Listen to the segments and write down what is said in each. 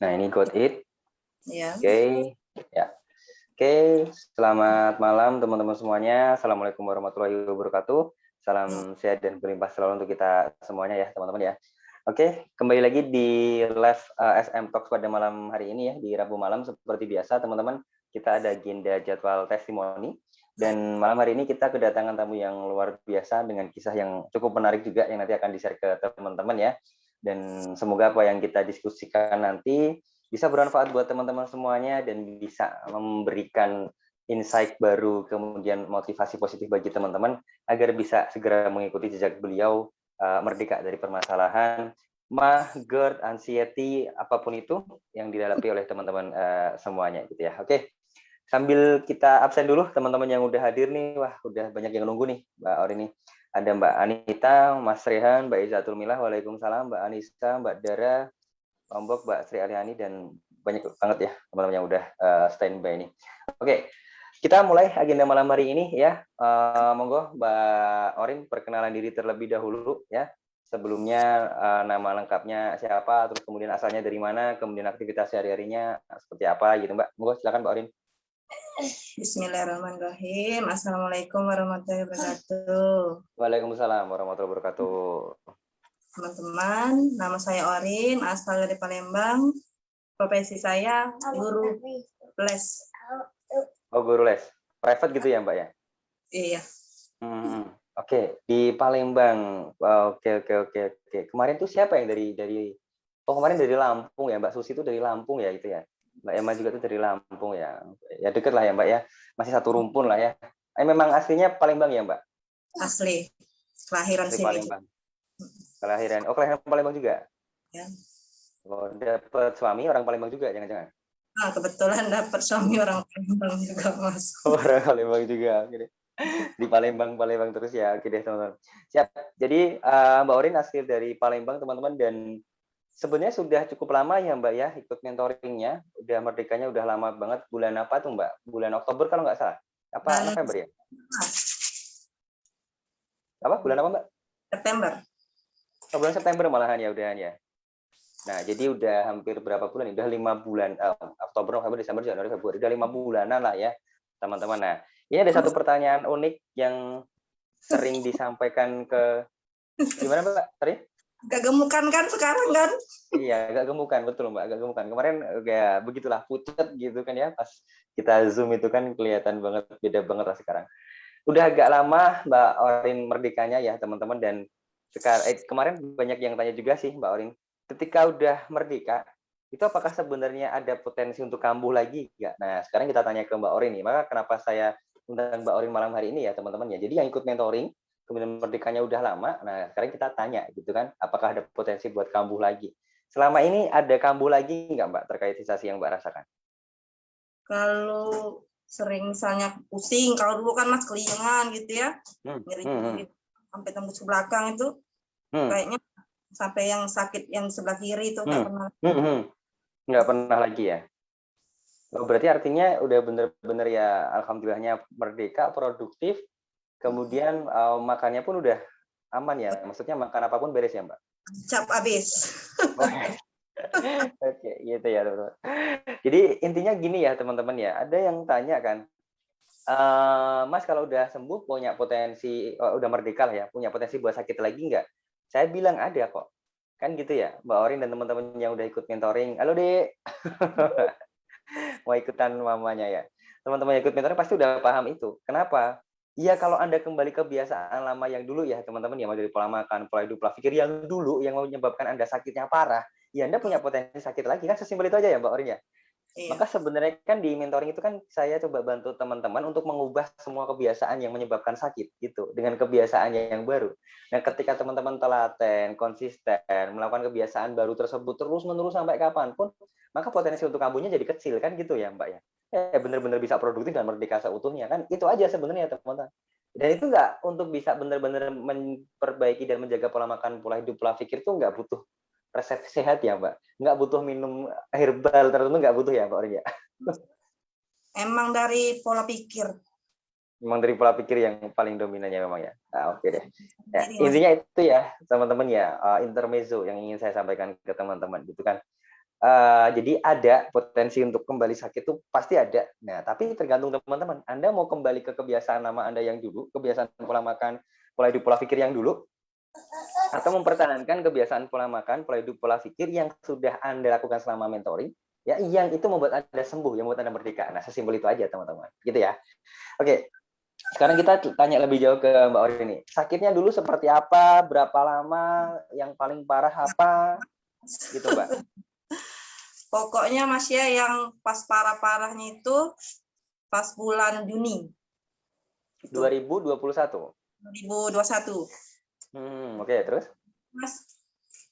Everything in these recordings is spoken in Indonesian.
Nah, ini got it. Ya. Oke. Ya. Oke, selamat malam teman-teman semuanya. Assalamualaikum warahmatullahi wabarakatuh. Salam sehat dan berlimpah selalu untuk kita semuanya ya, teman-teman ya. Oke, kembali lagi di live SM Talks pada malam hari ini ya, di Rabu malam seperti biasa, teman-teman. Kita ada agenda jadwal testimoni. Dan malam hari ini kita kedatangan tamu yang luar biasa dengan kisah yang cukup menarik juga yang nanti akan di-share ke teman-teman ya. Dan semoga apa yang kita diskusikan nanti bisa bermanfaat buat teman-teman semuanya dan bisa memberikan insight baru, kemudian motivasi positif bagi teman-teman agar bisa segera mengikuti jejak beliau merdeka dari permasalahan, GERD, anxiety, apapun itu yang dihadapi oleh teman-teman semuanya gitu ya. Oke. Sambil kita absen dulu teman-teman yang udah hadir nih, wah udah banyak yang nunggu nih Mbak Orin nih. Ada Mbak Anita, Mas Rehan, Mbak Izatul Milah, waalaikumsalam, Mbak Anissa, Mbak Dara, Lombok, Mbak Sri Aliani, dan banyak banget ya teman-teman yang udah standby ini. Oke, kita mulai agenda malam hari ini ya. Monggo Mbak Orin perkenalan diri terlebih dahulu ya. Sebelumnya nama lengkapnya siapa, terus kemudian asalnya dari mana, kemudian aktivitas sehari-harinya seperti apa gitu Mbak. Monggo silakan Mbak Orin. Bismillahirrahmanirrahim. Assalamualaikum warahmatullahi wabarakatuh. Waalaikumsalam warahmatullahi wabarakatuh. Teman-teman, nama saya Orin, asal dari Palembang. Profesi saya guru les. Oh, guru les. Private gitu ya, Mbak ya? Iya. Oke, di Palembang. Oke. Kemarin tuh siapa yang dari Oh, kemarin dari Lampung ya, Mbak Susi itu dari Lampung ya itu ya. Mbak Emma juga tuh dari Lampung ya. Ya deket lah ya, Mbak ya. Masih satu rumpun lah ya. Memang aslinya Palembang ya, Mbak? Asli. Kelahiran Asli sini. Palembang. Kelahiran. Oh, kelahiran Palembang juga? Ya. Oh, dapat suami orang Palembang juga, jangan-jangan? Nah, kebetulan dapat suami orang Palembang juga, Mas. Orang Palembang juga. Oke deh. Di Palembang terus ya. Oke deh, teman-teman. Siap. Jadi Mbak Orin asli dari Palembang, teman-teman, dan sebenarnya sudah cukup lama ya Mbak ya ikut mentoringnya. Udah merdekanya udah lama banget. Bulan apa tuh Mbak? Bulan Oktober kalau nggak salah. Apa November ya? Apa? Bulan apa Mbak? September. Oh, bulan September malahan ya udahan ya. Nah, jadi udah hampir berapa bulan? Udah 5 bulan. Oktober, November, Desember, Januari, Februari. Udah 5 bulanan lah ya, teman-teman. Nah, ini ada satu pertanyaan unik yang sering disampaikan ke... Gimana, Mbak? Sorry? Gak gemukan kan sekarang kan? Iya, agak gemukan. Betul, Mbak. Agak gemukan. Kemarin kayak begitulah, pucat gitu kan ya. Pas kita Zoom itu kan kelihatan banget, beda banget lah sekarang. Udah agak lama Mbak Orin merdekanya ya, teman-teman. Dan sekarang kemarin banyak yang tanya juga sih, Mbak Orin. Ketika udah merdeka, itu apakah sebenarnya ada potensi untuk kambuh lagi nggak? Nah, sekarang kita tanya ke Mbak Orin nih. Maka kenapa saya undang Mbak Orin malam hari ini ya, teman-teman ya. Jadi yang ikut mentoring, kemudian merdekanya udah lama, nah sekarang kita tanya gitu kan, apakah ada potensi buat kambuh lagi? Selama ini ada kambuh lagi nggak Mbak terkait sensasi yang Mbak rasakan? Kalau sering misalnya pusing, kalau dulu kan Mas kelingan gitu ya, nyeri sampai tembus ke belakang itu, kayaknya sampai yang sakit yang sebelah kiri itu nggak pernah. Nggak pernah lagi ya? Oh, berarti artinya udah bener-bener ya, alhamdulillahnya merdeka, produktif, kemudian makannya pun udah aman ya? Maksudnya makan apapun beres ya Mbak? Cap habis. Oke, gitu ya teman-teman. Jadi intinya gini ya teman-teman ya, ada yang tanya kan, Mas kalau udah sembuh punya potensi, udah merdeka lah ya, punya potensi buat sakit lagi nggak? Saya bilang ada kok. Kan gitu ya, Mbak Orin dan teman-teman yang udah ikut mentoring. Halo Dek. Mau ikutan mamanya ya. Teman-teman yang ikut mentoring pasti udah paham itu. Kenapa? Iya kalau Anda kembali ke kebiasaan lama yang dulu ya teman-teman ya, dari pola makan, pola hidup, pola pikir yang dulu yang menyebabkan Anda sakitnya parah, ya Anda punya potensi sakit lagi kan, sesimpel itu aja ya Mbak Orin ya. Iya. Maka sebenarnya kan di mentoring itu kan saya coba bantu teman-teman untuk mengubah semua kebiasaan yang menyebabkan sakit gitu dengan kebiasaan yang baru. Nah, ketika teman-teman telaten, konsisten melakukan kebiasaan baru tersebut terus-menerus sampai kapanpun, maka potensi untuk kambuhnya jadi kecil kan gitu ya, Mbak ya. Benar-benar bisa produktif dan merdeka seutuhnya kan. Itu aja sebenarnya teman-teman. Dan itu enggak untuk bisa benar-benar memperbaiki dan menjaga pola makan, pola hidup, pola pikir itu enggak butuh resep sehat ya Mbak, nggak butuh minum herbal tertentu, nggak butuh ya Mbak Orin ya? Emang dari pola pikir. Memang dari pola pikir yang paling dominannya memang ya. Nah, oke deh. Ya, intinya itu ya teman-teman ya, intermezzo yang ingin saya sampaikan ke teman-teman gitu kan. Jadi ada potensi untuk kembali sakit itu pasti ada. Nah, tapi tergantung teman-teman. Anda mau kembali ke kebiasaan lama Anda yang dulu, kebiasaan pola makan, pola hidup, pola pikir yang dulu, atau mempertahankan kebiasaan pola makan, pola hidup, pola pikir yang sudah Anda lakukan selama mentoring, ya yang itu membuat Anda sembuh, yang membuat Anda merdeka. Nah, sesimpel itu aja, teman-teman. Gitu ya. Oke. Sekarang kita tanya lebih jauh ke Mbak Ori nih. Sakitnya dulu seperti apa? Berapa lama? Yang paling parah apa? Gitu, Mbak. Pokoknya Mas ya, yang pas parah-parahnya itu pas bulan Juni. 2021. 2021. Oke, terus? Mas,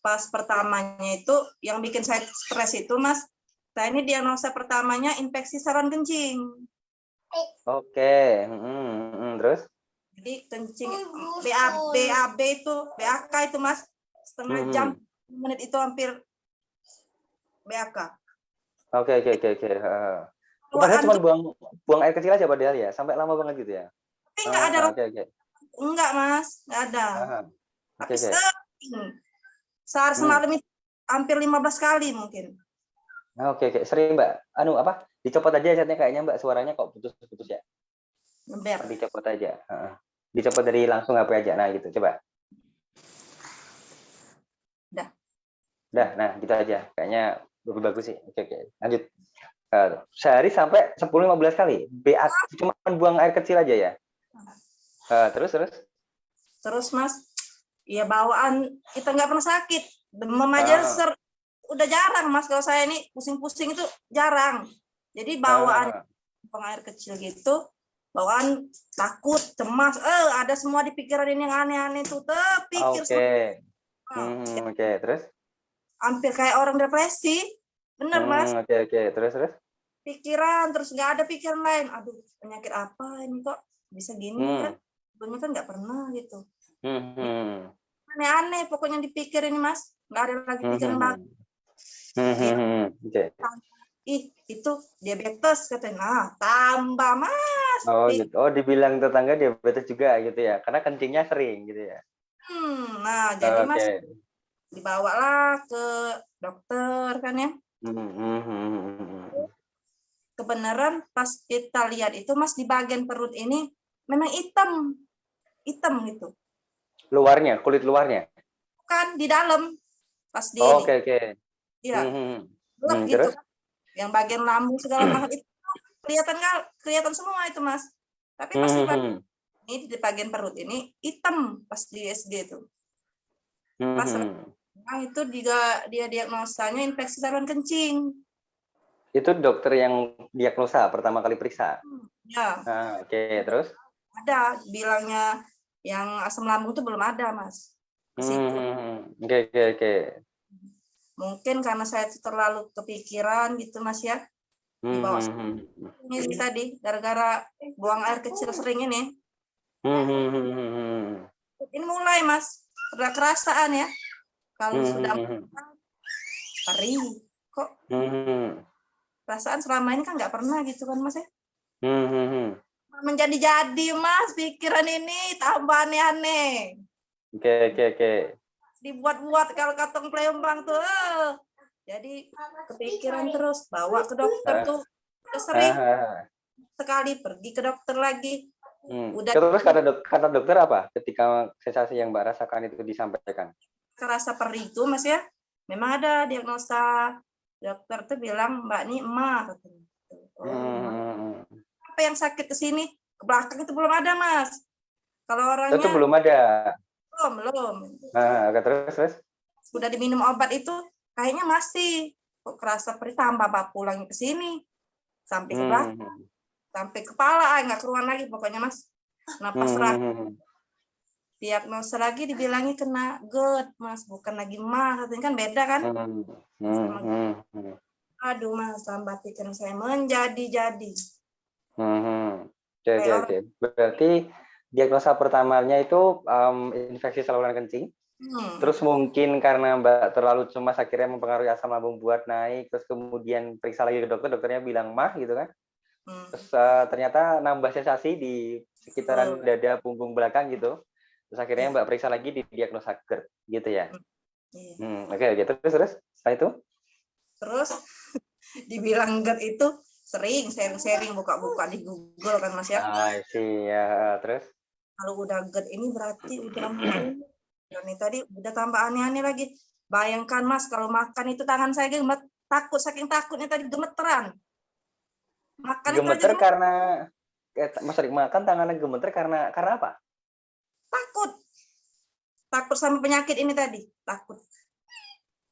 pas pertamanya itu yang bikin saya stres itu, Mas, saya ini diagnosa pertamanya infeksi saluran kencing. Oke, terus? Jadi kencing BAB itu, BAK itu, Mas, setengah jam, menit itu hampir BAK. Oke. Padahal cuma buang air kecil aja padahal ya, sampai lama banget gitu ya. Tapi nggak ada. Oke. Enggak, Mas, nggak ada. Tapi sering. Sehari semalam itu hampir 15 kali mungkin. Oke. Sering, Mbak. Dicopot aja catnya kayaknya, Mbak, suaranya kok putus-putus ya. Ngeber. Dicopot aja. Dicopot dari langsung HP aja. Nah, gitu. Coba. Udah, nah gitu aja. Kayaknya lebih bagus sih. Oke. Lanjut. Sehari sampai 10-15 kali. Cuma buang air kecil aja ya. Terus? Terus, Mas, ya bawaan kita nggak pernah sakit. Demam aja udah jarang, Mas. Kalau saya ini pusing-pusing itu jarang. Jadi bawaan buang air kecil gitu, bawaan takut, cemas. Ada semua di pikiran ini yang aneh-aneh tuh. Terpikir semua. Oke. Terus? Hampir kayak orang depresi. Bener, Mas. Oke. Terus? Pikiran, terus nggak ada pikiran lain. Aduh, penyakit apa ini kok bisa gini kan? Sebelumnya kan nggak pernah gitu. Aneh-aneh pokoknya dipikir ini, Mas. Nggak ada lagi pikiran bagus. Itu diabetes katanya. Nah, tambah, Mas. Gitu. Dibilang tetangga diabetes juga gitu ya. Karena kencingnya sering gitu ya. Nah, jadi Mas dibawalah ke dokter kan ya. Kebenaran pas kita lihat itu, Mas, di bagian perut ini memang hitam gitu. Luarnya, kulit luarnya? Bukan, di dalam. Pas di Oke. Iya. Gitu. Yang bagian lambung segala macam itu kelihatan semua itu, Mas. Tapi pas di bagian perut ini hitam pas di SG itu. Pas itu dia diagnosanya infeksi saluran kencing. Itu dokter yang diagnosa pertama kali periksa? Ya. Oke, terus? Ada, bilangnya yang asam lambung itu belum ada, Mas. Oke. Mungkin karena saya terlalu kepikiran gitu, Mas ya. Di bawah ini tadi, gara-gara buang air kecil sering ini. Ini mulai, Mas. Udah kerasaan ya. Kalau sudah perih, kok perasaan selama ini kan nggak pernah gitu kan, Mas ya. Menjadi-jadi, Mas, pikiran ini tambah aneh-aneh. Oke. Dibuat-buat kalau katong pelembang tuh. Jadi kepikiran terus, bawa ke dokter tuh. Udah sering sekali pergi ke dokter lagi. Terus kata dokter apa ketika sensasi yang Mbak rasakan itu disampaikan? Kerasa perih itu, Mas ya. Memang ada diagnosa. Dokter tuh bilang, Mbak ini emah. Apa yang sakit ke sini? Ke belakang itu belum ada, Mas. Kalau orangnya itu belum ada. Belum. Terus? Sudah diminum obat itu kayaknya masih. Kok kerasa perih, tambah pulang ke sini. Sampai ke belakang. Sampai kepala, nggak keluar lagi pokoknya, Mas. Napas diagnosa lagi dibilangi kena GERD, Mas, bukan lagi mah, katanya kan beda kan. Aduh, Mas, tambah pikiran saya menjadi-jadi. Oke. Berarti diagnosa pertamanya itu infeksi saluran kencing. Terus mungkin karena Mbak terlalu cemas akhirnya mempengaruhi asam lambung buat naik, terus kemudian periksa lagi ke dokter, dokternya bilang mah gitu kan. Terus ternyata nambah sensasi di sekitaran dada punggung belakang gitu. Terus akhirnya Mbak periksa lagi di diagnosa GERD gitu ya. Oke. Terus setelah itu? Terus dibilang GERD itu sering sharing-sharing buka-buka di Google kan Mas ya. Ya. Terus? Kalau udah GERD ini berarti udah flu. Dan ini tadi udah tambah aneh-aneh lagi. Bayangkan Mas kalau makan itu tangan saya takut, saking takutnya tadi gemeteran. Makan itu aja Gemeter karena Mas Rik makan tangannya gemeter karena apa? Takut sama penyakit ini tadi, takut.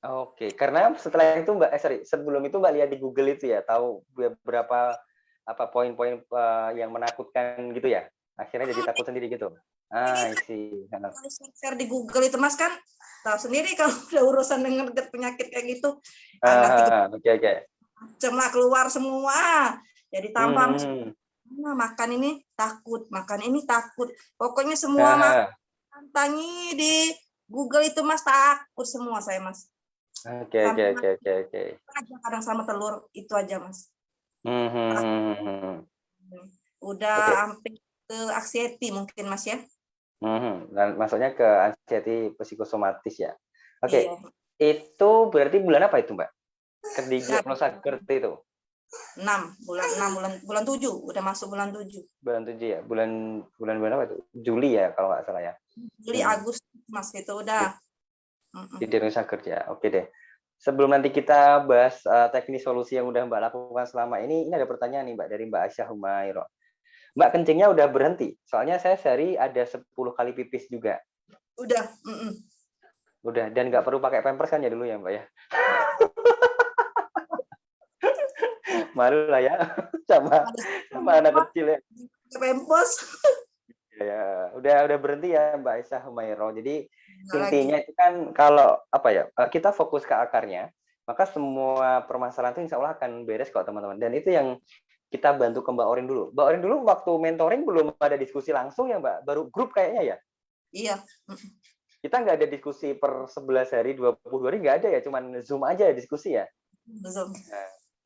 Oke, karena setelah itu sebelum itu Mbak lihat di Google itu ya, tahu beberapa poin-poin yang menakutkan gitu ya. Akhirnya jadi takut sendiri gitu. Isi. Kalau share di Google itu Mas kan tahu sendiri kalau udah urusan dengan penyakit kayak gitu. Oke. Cuma keluar semua. Jadi tambah makan ini takut. Pokoknya semua makan tangi di Google itu Mas takut semua saya Mas. Oke. Kadang sama telur itu aja Mas. Udah sampai ke anxiety mungkin Mas ya. Dan maksudnya ke anxiety psikosomatis ya. Oke. Iya. Itu berarti bulan apa itu Mbak? Diagnosa GERD itu? bulan 7, udah masuk bulan 7. Bulan 7 ya. Bulan apa itu? Juli ya kalau nggak salah ya. Juli Agustus Mas itu udah. Di diagnosa GERD ya. Oke deh. Sebelum nanti kita bahas teknis solusi yang udah Mbak lakukan selama ini ada pertanyaan nih Mbak dari Mbak Aisyah Humairo. Mbak kencingnya udah berhenti. Soalnya saya sehari ada 10 kali pipis juga. Udah. Udah, dan nggak perlu pakai pampers kan ya dulu ya Mbak ya. Malu lah ya sama anak kecil ya. Pampers. Ya, udah berhenti ya Mbak Aisyah Humairo. Jadi intinya itu kan kalau kita fokus ke akarnya, maka semua permasalahan itu insya Allah akan beres kok teman-teman. Dan itu yang kita bantu ke Mbak Orin dulu. Mbak Orin dulu waktu mentoring belum ada diskusi langsung ya Mbak, baru grup kayaknya ya? Iya. Kita nggak ada diskusi per 11 hari, 20 hari nggak ada ya, cuman Zoom aja diskusi ya? Zoom.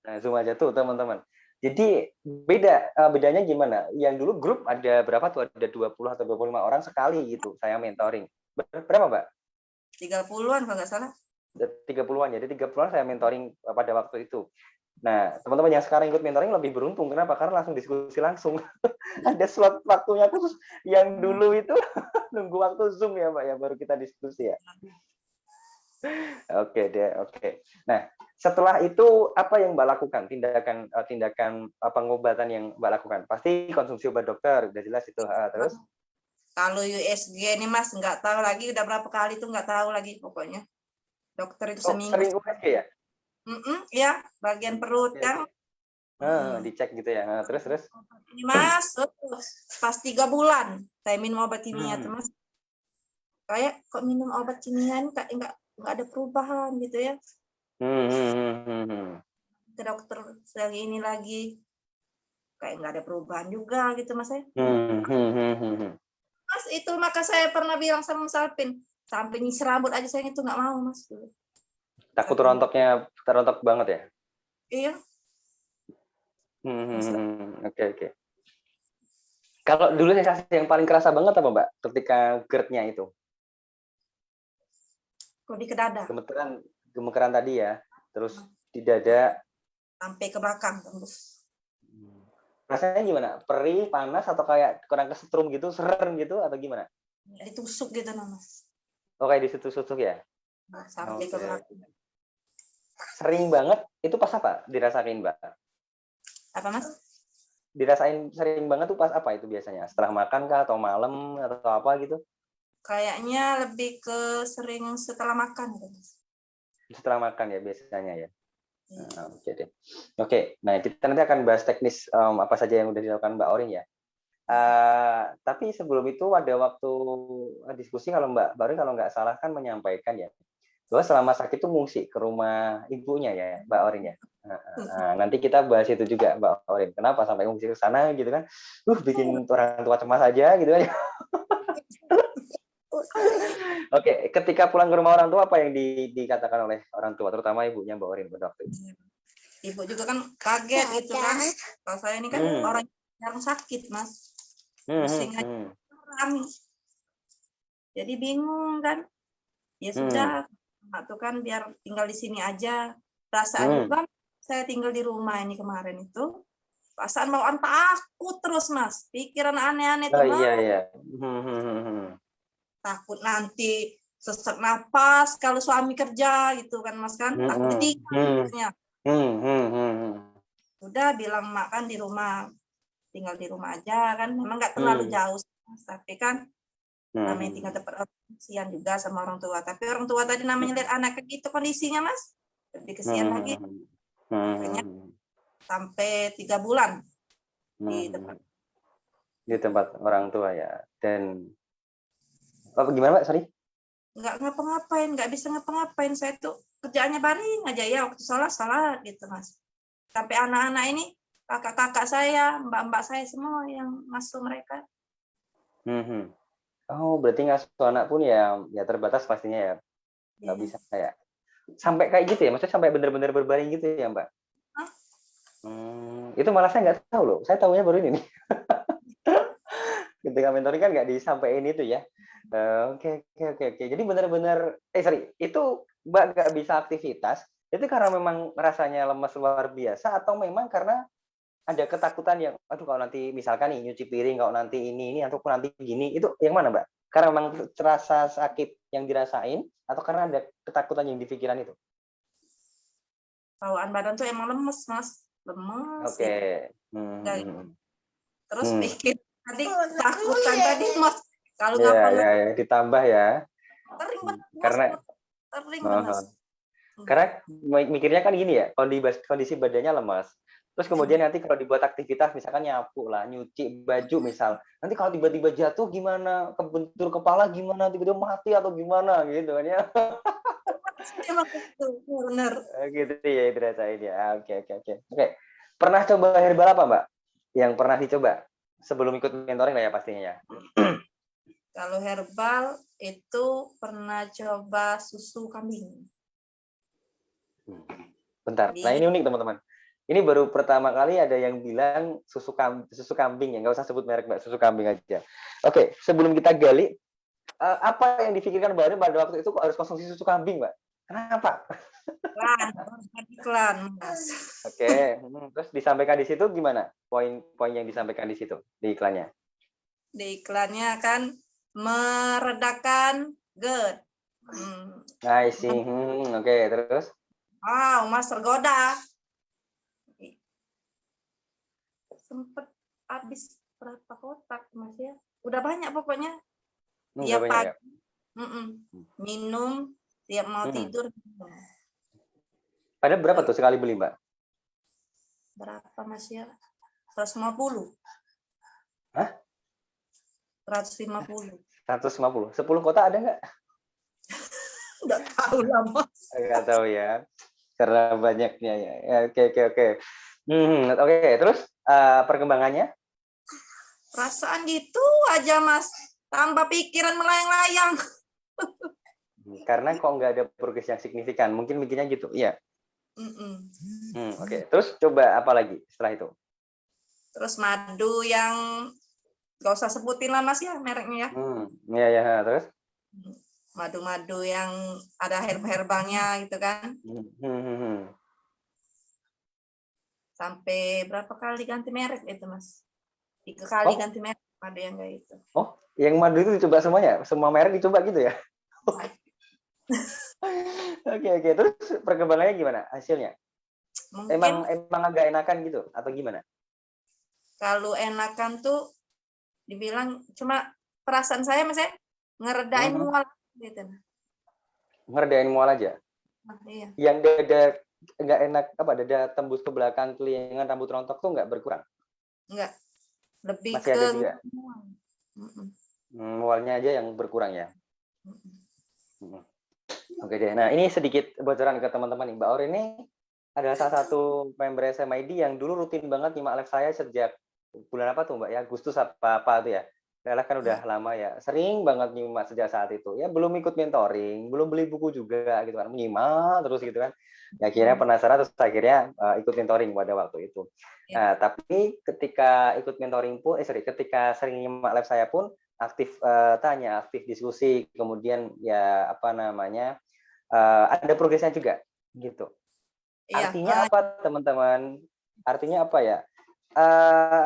Nah, Zoom aja tuh teman-teman. Jadi bedanya gimana? Yang dulu grup ada berapa tuh? Ada 20 atau 25 orang sekali gitu, saya mentoring. Berapa Mbak? 30-an kalau nggak salah. 30-an, jadi 30-an saya mentoring pada waktu itu. Nah, teman-teman yang sekarang ikut mentoring lebih beruntung. Kenapa? Karena langsung diskusi langsung. Ada slot waktunya khusus. Yang dulu itu nunggu waktu Zoom ya Mbak ya, baru kita diskusi ya. Oke deh, oke. Nah, setelah itu apa yang Mbak lakukan? Tindakan pengobatan yang Mbak lakukan? Pasti konsumsi obat dokter, udah jelas itu. Terus? Kalau USG ini Mas nggak tahu lagi udah berapa kali tuh nggak tahu lagi pokoknya. Dokter itu seminggu. Sering USG ya? Ya, bagian perut ya. Dicek gitu ya. Terus? Ini Mas, pas 3 bulan saya minum obat kimia tuh Mas. Kayak kok minum obat kimia ini kayak nggak ada perubahan gitu ya. Ke dokter lagi ini lagi kayak nggak ada perubahan juga gitu Mas ya. Mas itu maka saya pernah bilang sama Mas Alvin, sampai nyisir rambut aja saya itu nggak mau Mas. Takut terontok banget ya? Iya. Oke. Kalau dulu sensasi yang paling kerasa banget apa Mbak ketika GERD-nya itu? Kok di dada. Gemeteran tadi ya, terus di dada sampai ke belakang tembus. Rasanya gimana? Perih, panas, atau kayak kurang kesetrum gitu, seren gitu, atau gimana? Ditusuk gitu Mas. Oh kayak ditusuk-tusuk ya? Sampai ke belakang. Sering banget, itu pas apa dirasain Mbak? Apa Mas? Dirasain sering banget tuh pas apa itu biasanya? Setelah makan kah, atau malam, atau apa gitu? Kayaknya lebih ke sering setelah makan. Setelah makan ya biasanya ya? Oke deh. Oke, nah kita nanti akan bahas teknis apa saja yang udah dilakukan Mbak Orin ya. Tapi sebelum itu ada waktu diskusi kalau Mbak Orin kalau nggak salah kan menyampaikan ya bahwa selama sakit itu ngungsi ke rumah ibunya ya Mbak Orin ya. Nanti kita bahas itu juga Mbak Orin. Kenapa sampai ngungsi ke sana gitu kan? Bikin orang tua cemas aja gitu aja. Oke, ketika pulang ke rumah orang tua apa yang dikatakan oleh orang tua, terutama ibunya Mbak Orin pada waktu itu? Ibu juga kan kaget gitu kan. Kalau saya ini kan orang yang sakit Mas. Pusing aja kami. Jadi bingung kan. Ya sudah, tuh kan biar tinggal di sini aja. Perasaan juga saya tinggal di rumah ini kemarin itu, perasaan bawaan takut terus Mas, pikiran aneh-aneh tuh Oh iya Mas, iya. takut nanti sesak napas kalau suami kerja gitu kan Mas kan, takut ditinggal. Udah bilang mak kan di rumah, tinggal di rumah aja kan, memang nggak terlalu jauh Mas, tapi kan namanya tinggal tempat orang kesian juga sama orang tua, tapi orang tua tadi namanya lihat anak kayak gitu kondisinya Mas, lebih kesian lagi, makanya sampai 3 bulan di tempat orang tua ya. Dan gimana Mbak? Sorry. nggak ngapa-ngapain, nggak bisa ngapa-ngapain, saya tuh kerjaannya baring aja ya, waktu salah gitu Mas. Sampai anak-anak ini, kakak-kakak saya, mbak-mbak saya semua yang ngasuh mereka. Oh, berarti ngasuh anak pun ya terbatas pastinya ya. Nggak bisa kayak sampai kayak gitu ya, maksudnya sampai benar-benar berbaring gitu ya Mbak? Itu malah saya nggak tahu loh, saya tahunya baru ini nih. Ketika mentoring kan nggak disampaikan itu ya. Oke. Jadi benar-benar, sorry, itu Mbak nggak bisa aktivitas, itu karena memang rasanya lemas luar biasa atau memang karena ada ketakutan yang, aduh kalau nanti misalkan nih nyuci piring, kalau nanti ini ataupun nanti gini, itu yang mana Mbak? Karena memang terasa sakit yang dirasain atau karena ada ketakutan yang di pikiran itu? Bawaan badan tuh emang lemes Mas, lemes. Oke. Terus pikir tadi takutan tadi Mas, kalau ya, ditambah ya. Sering banget Mas, Karena sering banget. Karena mikirnya kan gini ya, kondisi badannya lemas. Terus kemudian nanti kalau dibuat aktivitas, misalkan nyapu lah, nyuci baju misal, nanti kalau tiba-tiba jatuh gimana, kebentur kepala gimana, tiba-tiba mati atau gimana gitu kan ya. Benar. Gitu ya itu rasain ya. Oke. Pernah coba herbal apa Mbak? Yang pernah dicoba sebelum ikut mentoring lah ya pastinya ya. Kalau herbal itu pernah coba susu kambing. Bentar. Nah ini unik teman-teman. Ini baru pertama kali ada yang bilang susu kambing ya, nggak usah sebut merek Mbak, susu kambing aja. Oke, sebelum kita gali, apa yang difikirkan Mbak pada waktu itu kok harus konsumsi susu kambing Mbak? Kenapa? Iklan, Mas. Oke, terus disampaikan di situ gimana? Poin-poin yang disampaikan di situ di iklannya? Di iklannya kan meredakan GERD. I see. Oke, terus? Wow, Mas tergoda. Sempet habis berapa kotak Mas ya? Udah banyak pokoknya. Tiap pagi minum, tiap mau tidur. Ada berapa tuh sekali beli Mbak? Berapa Mas ya? 150. Hah? 150. 150. 10 kotak ada nggak? Nggak tahu lah Mas. Nggak tahu ya. Karena banyaknya ya. Oke. Oke, terus perkembangannya? Perasaan gitu aja Mas. Tambah pikiran melayang-layang. Karena kok nggak ada progres yang signifikan. Mungkin mikirnya gitu, iya. Oke. Terus coba apa lagi setelah itu? Terus madu yang nggak usah sebutin lah Mas ya mereknya ya. Iya, terus? Madu-madu yang ada herbalnya gitu kan. Sampai berapa kali ganti merek itu Mas? 3 kali ganti merek madu yang kayak itu. Oh, yang madu itu dicoba semuanya? Semua merek dicoba gitu ya? Oke. Terus perkembangannya gimana hasilnya? Mungkin, emang agak enakan gitu atau gimana? Kalau enakan tuh dibilang cuma perasaan saya Mas ngeredain mual gitu. Ngeredain mual aja? Iya. Yang dada nggak enak dada tembus ke belakang telinga rambut rontok tuh nggak berkurang? Enggak. Lebih masih ada juga. Mualnya aja yang berkurang ya. Oke deh. Nah ini sedikit bocoran ke teman-teman nih. Mbak Aur ini adalah salah satu member SMID yang dulu rutin banget nyimak live saya sejak bulan apa tuh Mbak ya, Agustus apa tuh ya. Karena kan udah lama ya, sering banget nyimak sejak saat itu. Ya belum ikut mentoring, belum beli buku juga gitu kan, menyimak terus gitu kan. Ya, akhirnya penasaran terus akhirnya ikut mentoring pada waktu itu. Nah, tapi ketika ikut mentoring pun, ketika sering nyimak live saya pun aktif tanya, aktif diskusi, kemudian ya ada progresnya juga gitu. Iya. Artinya apa, teman-teman? Artinya apa ya?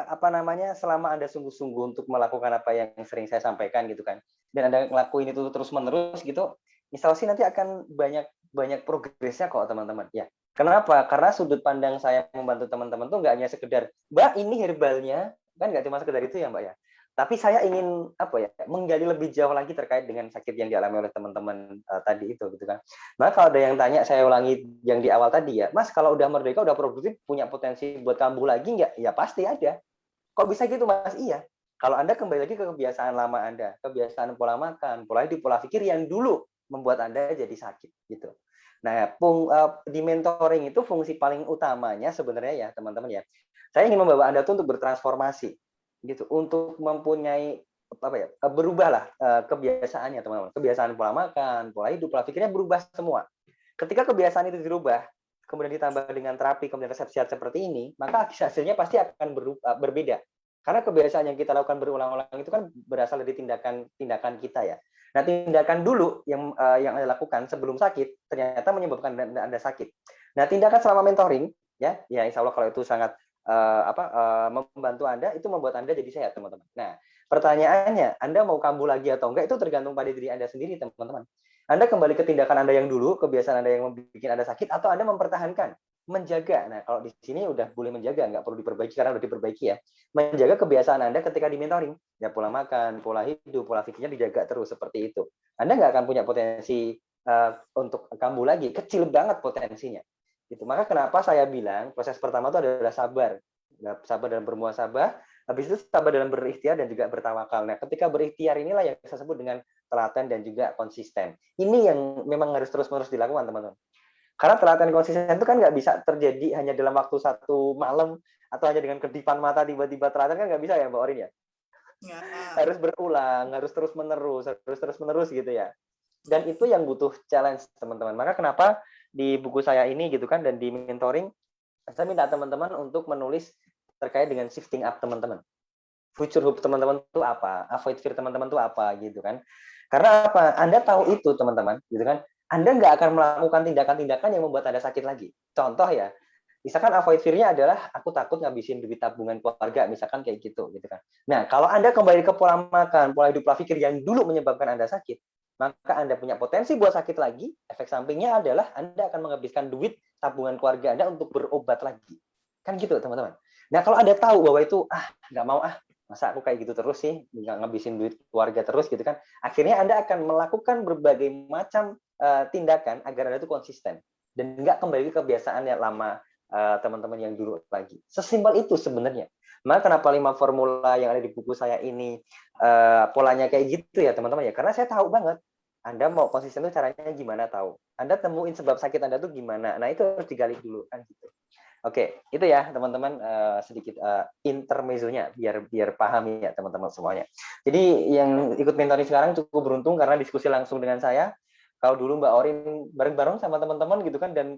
Apa namanya? Selama Anda sungguh-sungguh untuk melakukan apa yang sering saya sampaikan gitu kan, dan Anda ngelakuin itu terus-menerus gitu, insya Allah sih nanti akan banyak banyak progresnya kok, teman-teman. Ya. Kenapa? Karena sudut pandang saya membantu teman-teman tuh nggak hanya sekedar, Mbak, ini herbalnya, kan nggak cuma sekedar itu ya, Mbak ya. Tapi saya ingin apa ya, menggali lebih jauh lagi terkait dengan sakit yang dialami oleh teman-teman tadi itu gitu kan. Nah, kalau ada yang tanya, saya ulangi yang di awal tadi ya, Mas, kalau udah merdeka, udah produktif, punya potensi buat kambuh lagi nggak? Ya pasti ada. Kok bisa gitu, Mas? Iya. Kalau Anda kembali lagi ke kebiasaan lama Anda, kebiasaan pola makan, pola hidup, pola pikir yang dulu membuat Anda jadi sakit gitu. Nah, di mentoring itu fungsi paling utamanya sebenarnya ya, teman-teman ya. Saya ingin membawa Anda tuh untuk bertransformasi gitu, untuk mempunyai apa ya, berubahlah kebiasaannya, teman-teman. Kebiasaan pola makan, pola hidup, pola pikirnya berubah semua. Ketika kebiasaan itu dirubah, kemudian ditambah dengan terapi, kemudian resep sehat seperti ini, maka hasilnya pasti akan berbeda. Karena kebiasaan yang kita lakukan berulang-ulang itu kan berasal dari tindakan kita ya. Nah, tindakan dulu yang Anda lakukan sebelum sakit ternyata menyebabkan Anda sakit. Nah, tindakan selama mentoring ya insya Allah kalau itu sangat membantu Anda, itu membuat Anda jadi sehat, teman-teman. Nah, pertanyaannya, Anda mau kambuh lagi atau enggak, itu tergantung pada diri Anda sendiri, teman-teman. Anda kembali ke tindakan Anda yang dulu, kebiasaan Anda yang membuat Anda sakit, atau Anda mempertahankan, menjaga. Nah, kalau di sini udah boleh menjaga, nggak perlu diperbaiki karena udah diperbaiki ya. Menjaga kebiasaan Anda ketika di mentoring. Ya, pola makan, pola hidup, pola pikirnya dijaga terus seperti itu. Anda nggak akan punya potensi untuk kambuh lagi. Kecil banget potensinya. Gitu. Maka kenapa saya bilang proses pertama itu adalah sabar. Sabar dalam bermuasabah, habis itu sabar dalam berikhtiar dan juga bertawakal. Nah, ketika berikhtiar inilah yang saya sebut dengan telaten dan juga konsisten. Ini yang memang harus terus-menerus dilakukan, teman-teman. Karena telaten konsisten itu kan nggak bisa terjadi hanya dalam waktu satu malam atau hanya dengan kedipan mata tiba-tiba telaten, kan nggak bisa ya, Mbak Orin ya. Ya. Harus berulang, harus terus-menerus gitu ya. Dan itu yang butuh challenge, teman-teman. Maka kenapa di buku saya ini gitu kan, dan di mentoring, saya minta teman-teman untuk menulis terkait dengan shifting up teman-teman. Future hope teman-teman itu apa? Avoid fear teman-teman itu apa gitu kan. Karena apa? Anda tahu itu, teman-teman, gitu kan. Anda nggak akan melakukan tindakan-tindakan yang membuat Anda sakit lagi. Contoh ya, misalkan avoid fear-nya adalah aku takut ngabisin duit tabungan keluarga, misalkan kayak gitu kan. Nah, kalau Anda kembali ke pola makan, pola hidup, pola pikir yang dulu menyebabkan Anda sakit, maka Anda punya potensi buat sakit lagi. Efek sampingnya adalah Anda akan menghabiskan duit tabungan keluarga Anda untuk berobat lagi. Kan gitu, teman-teman. Nah, kalau Anda tahu bahwa itu, nggak mau, masa aku kayak gitu terus sih, nggak ngabisin duit keluarga terus gitu kan. Akhirnya Anda akan melakukan berbagai macam tindakan agar Anda itu konsisten. Dan nggak kembali ke kebiasaan yang lama teman-teman yang dulu lagi. Sesimpel itu sebenarnya. Maka kenapa 5 formula yang ada di buku saya ini polanya kayak gitu ya, teman-teman ya. Karena saya tahu banget Anda mau konsisten itu caranya gimana tahu. Anda temuin sebab sakit Anda tuh gimana. Nah, itu harus digali dulu kan gitu. Oke, itu ya teman-teman sedikit intermezzonya biar paham ya teman-teman semuanya. Jadi yang ikut mentoring sekarang cukup beruntung karena diskusi langsung dengan saya. Kalau dulu Mbak Orin bareng-bareng sama teman-teman gitu kan, dan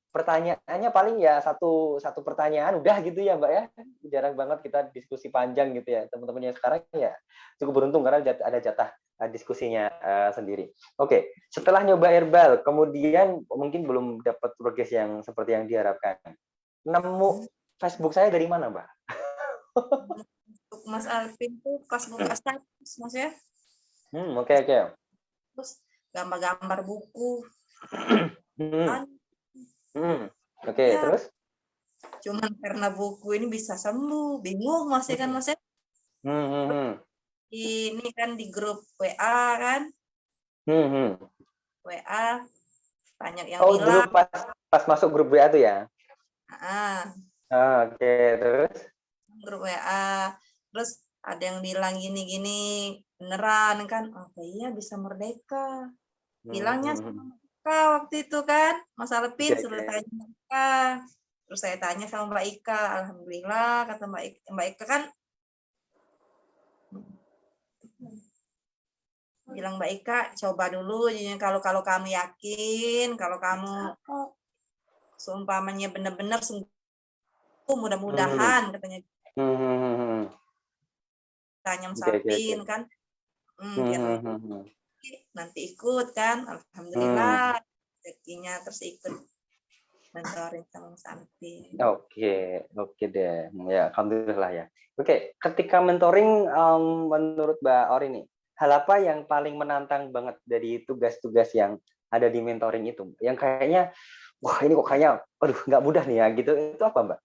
pertanyaannya paling ya satu pertanyaan udah gitu ya Mbak ya. Jarang banget kita diskusi panjang gitu ya. Teman-temannya sekarang ya cukup beruntung karena ada jatah diskusinya sendiri. Oke, setelah nyoba herbal, kemudian mungkin belum dapat progres yang seperti yang diharapkan. Nemu Facebook saya dari mana, Mbak? Untuk Mas Alvin tuh pas buka status, Mas ya. Oke. Terus gambar-gambar buku. Oke, Ya, terus? cuman karena buku ini bisa sembuh, bingung Mas ya kan Mas ya. Ini kan di grup WA kan. WA banyak yang bilang. Dulu pas masuk grup WA tuh ya? Oke, terus? Grup WA. Terus ada yang bilang gini-gini, beneran kan? Oh iya bisa merdeka. Bilangnya sama Mbak waktu itu kan, Mas Alvin suruh tanya Mbak Ika. Terus saya tanya sama Mbak Ika, alhamdulillah kata Mbak Ika kan bilang Mbak Ika coba dulu, kalau kamu yakin, kalau kamu seumpamanya benar-benar sembuh, mudah-mudahan katanya. Tanya Mas Alvin kan, nanti ikut kan, alhamdulillah rezekinya terus ikut. mentoring sama Mas Alvin. Oke deh. Ya, alhamdulillah ya. Oke, ketika mentoring, menurut Mbak Ori nih, hal apa yang paling menantang banget dari tugas-tugas yang ada di mentoring itu? Yang kayaknya, wah ini kok kayaknya, aduh nggak mudah nih ya gitu. Itu apa Mbak?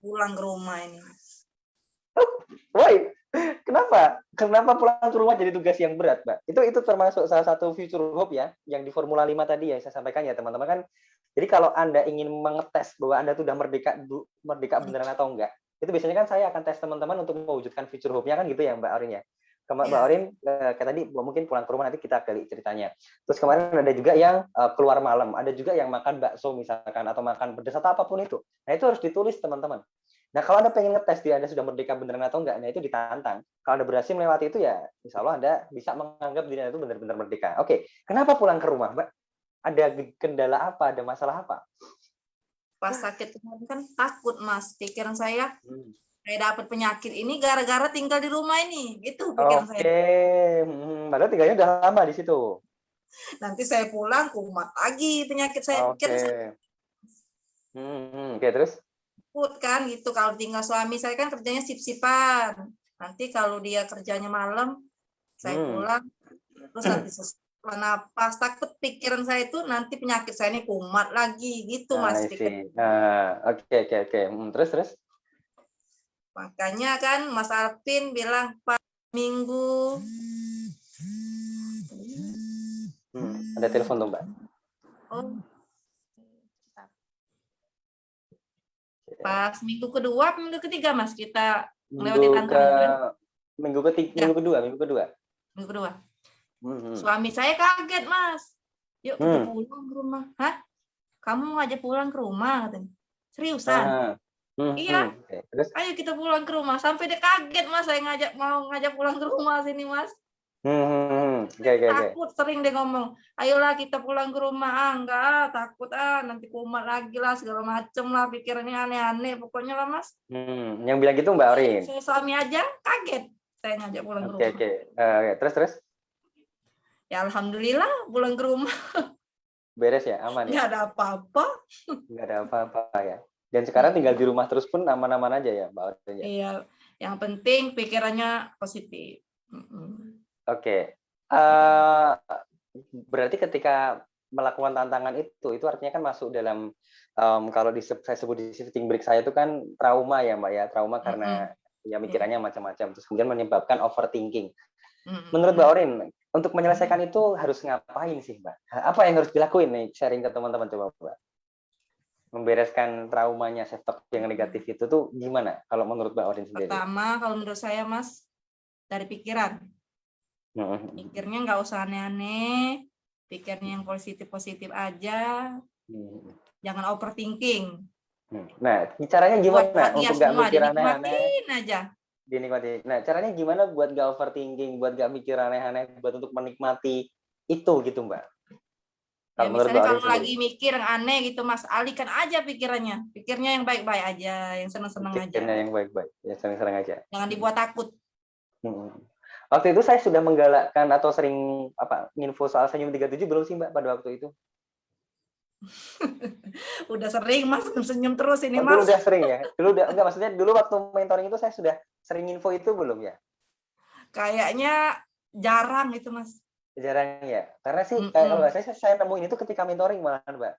Pulang ke rumah ini. Woi, kenapa? Kenapa pulang ke rumah jadi tugas yang berat, Mbak? Itu termasuk salah satu future hope ya, yang di Formula 5 tadi ya saya sampaikan ya teman-teman kan. Jadi kalau Anda ingin mengetes bahwa Anda tuh udah merdeka beneran atau enggak, itu biasanya kan saya akan tes teman-teman untuk mewujudkan future hope-nya kan gitu ya Mbak Orin ya. Mbak Orin kayak tadi mungkin pulang ke rumah nanti kita gali ceritanya. Terus kemarin ada juga yang keluar malam, ada juga yang makan bakso misalkan atau makan pedas atau apapun itu. Nah itu harus ditulis teman-teman. Nah kalau Anda pengen ngetes dia Anda sudah merdeka beneran atau enggak, nah itu ditantang. Kalau Anda berhasil melewati itu ya, insya Allah Anda bisa menganggap diri Anda itu benar-benar merdeka. Oke, kenapa pulang ke rumah, Mbak? Ada kendala apa? Ada masalah apa? Pas sakit kemarin kan takut Mas, pikiran saya dapat penyakit ini gara-gara tinggal di rumah ini, gitu pikiran saya. Padahal tinggalnya udah lama di situ. Nanti saya pulang kumat lagi penyakit saya. Oke, terus? Takut kan gitu kalau tinggal suami saya kan kerjanya sip-sipan. Nanti kalau dia kerjanya malam, saya pulang terus nanti napas, takut pikiran saya itu nanti penyakit saya ini kumat lagi gitu Mas. Oke. Terus? Makanya kan Mas Alvin bilang Pak minggu. Ada telepon tuh Mbak. Oh. Pas minggu kedua, minggu ketiga Mas kita melewati tantangan. Minggu kedua. Suami saya kaget Mas. Yuk kita pulang ke rumah. Hah? Kamu mau ngajak pulang ke rumah katanya. Seriusan? Iya. Terus? Ayo kita pulang ke rumah. Sampai dia kaget Mas saya mau ngajak pulang ke rumah sini Mas. Takut sering dia ngomong, ayolah kita pulang ke rumah. Enggak, takut nanti kumat lagi lah segala macem lah, pikirannya aneh-aneh pokoknya lah Mas. Yang bilang gitu Mbak Orin? Saya suami aja kaget saya ngajak pulang ke rumah. Terus? Ya alhamdulillah pulang ke rumah. Beres ya, aman ya? Nggak ada apa-apa. Nggak ada apa-apa ya. Dan sekarang tinggal di rumah terus pun aman-aman aja ya Mbak Orin? Iya, yang penting pikirannya positif. Oke. Berarti ketika melakukan tantangan itu artinya kan masuk dalam kalau saya sebut di shifting break saya itu kan trauma ya Mbak ya, trauma karena ya mikirannya macam-macam terus kemudian menyebabkan overthinking. Menurut Mbak Orin, untuk menyelesaikan itu harus ngapain sih Mbak? Apa yang harus dilakuin nih, sharing ke teman-teman coba Mbak? Membereskan traumanya self-talk yang negatif itu tuh gimana kalau menurut Mbak Orin sendiri? Pertama kalau menurut saya Mas dari pikiran. Pikirnya nggak usah aneh-aneh, pikirnya yang positif-positif aja, jangan overthinking. Nah, caranya gimana untuk nggak mikir aneh-aneh? Aja. Dinikmati. Nah, caranya gimana buat nggak overthinking, buat nggak mikir aneh-aneh, buat untuk menikmati itu gitu Mbak? Ya, misalnya kalau lagi mikir yang aneh gitu Mas, alihkan aja pikirannya, pikirnya yang baik-baik aja, yang senang-senang aja. Pikirnya yang baik-baik, yang senang-senang aja. Jangan dibuat takut. Waktu itu saya sudah menggalakkan atau sering info soal senyum 37 belum sih Mbak pada waktu itu? Udah sering Mas senyum terus ini Mas. Dulu udah sering ya? Enggak maksudnya dulu waktu mentoring itu saya sudah sering info itu belum ya? Kayaknya jarang itu Mas. Jarang ya? Karena sih kalau saya nemuin itu ketika mentoring malahan Mbak.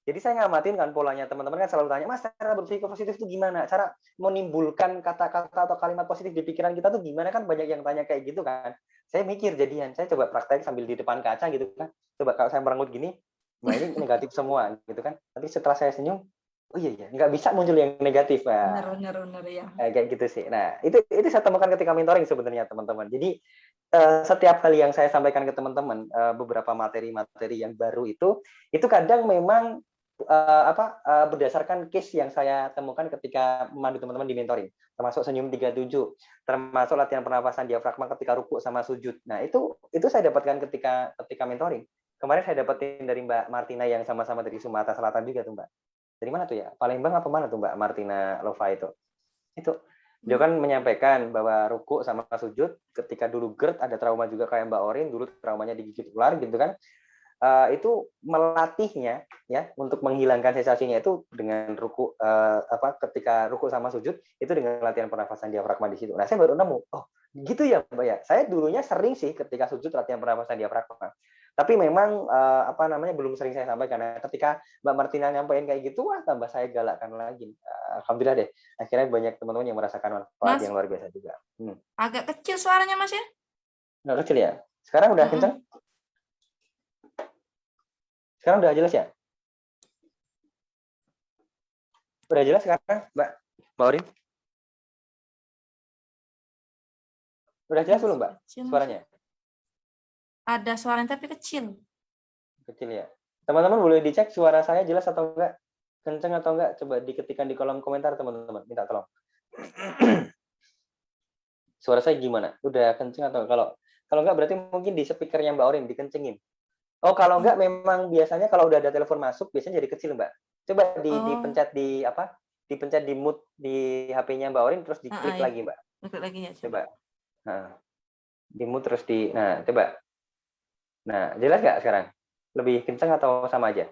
Jadi saya ngamatin kan polanya, teman-teman kan selalu tanya, Mas cara berpikir positif itu gimana? Cara menimbulkan kata-kata atau kalimat positif di pikiran kita tuh gimana? Kan banyak yang tanya kayak gitu kan. Saya mikir jadian, saya coba praktek sambil di depan kaca gitu kan. Coba kalau saya merengut gini, nah ini negatif semua gitu kan. Tapi setelah saya senyum, oh iya, nggak bisa muncul yang negatif. Nah, benar ya. Kayak gitu sih. Nah, itu saya temukan ketika mentoring sebenarnya teman-teman. Jadi setiap kali yang saya sampaikan ke teman-teman beberapa materi-materi yang baru itu kadang memang berdasarkan case yang saya temukan ketika memandu teman-teman di mentoring, termasuk senyum 37, termasuk latihan pernapasan diafragma ketika rukuk sama sujud. Nah, itu saya dapatkan ketika mentoring. Kemarin saya dapetin dari Mbak Martina yang sama-sama dari Sumatera Selatan juga tuh, Mbak. Dari mana tuh ya? Palembang apa mana tuh Mbak Martina Lova itu? Itu dia kan menyampaikan bahwa rukuk sama sujud ketika dulu GERD ada trauma juga kayak Mbak Orin, dulu traumanya digigit ular gitu kan. itu melatihnya ya untuk menghilangkan sensasinya itu dengan ruku ketika ruku sama sujud itu dengan latihan pernafasan diafragma di situ. Nah, saya baru nemu, oh gitu ya Mbak ya. Saya dulunya sering sih ketika sujud latihan pernafasan diafragma. Tapi memang belum sering saya sampaikan. Karena ketika Mbak Martina nyampein kayak gitu, wah tambah saya galakkan lagi. Alhamdulillah deh. Akhirnya banyak teman-teman yang merasakan manfaat yang luar biasa juga. Agak kecil suaranya Mas ya? Nggak kecil ya? Sekarang udah kencang? Sekarang udah jelas ya? Udah jelas sekarang, Mbak Orin? Udah jelas belum, Mbak? Suaranya? Ada suaranya tapi kecil. Kecil ya. Teman-teman boleh dicek suara saya jelas atau enggak? Kenceng atau enggak? Coba diketikkan di kolom komentar, teman-teman. Minta tolong. Suara saya gimana? Udah kenceng atau enggak? Kalau enggak berarti mungkin di speakernya Mbak Orin dikencengin. Oh, kalau enggak memang biasanya kalau udah ada telepon masuk biasanya jadi kecil, Mbak. Coba dipencet dipencet di mute di HP-nya Mbak Orin terus diklik lagi, Mbak. Klik lagi ya. Coba. Nah, di mute terus coba. Nah, jelas nggak sekarang? Lebih kenceng atau sama aja?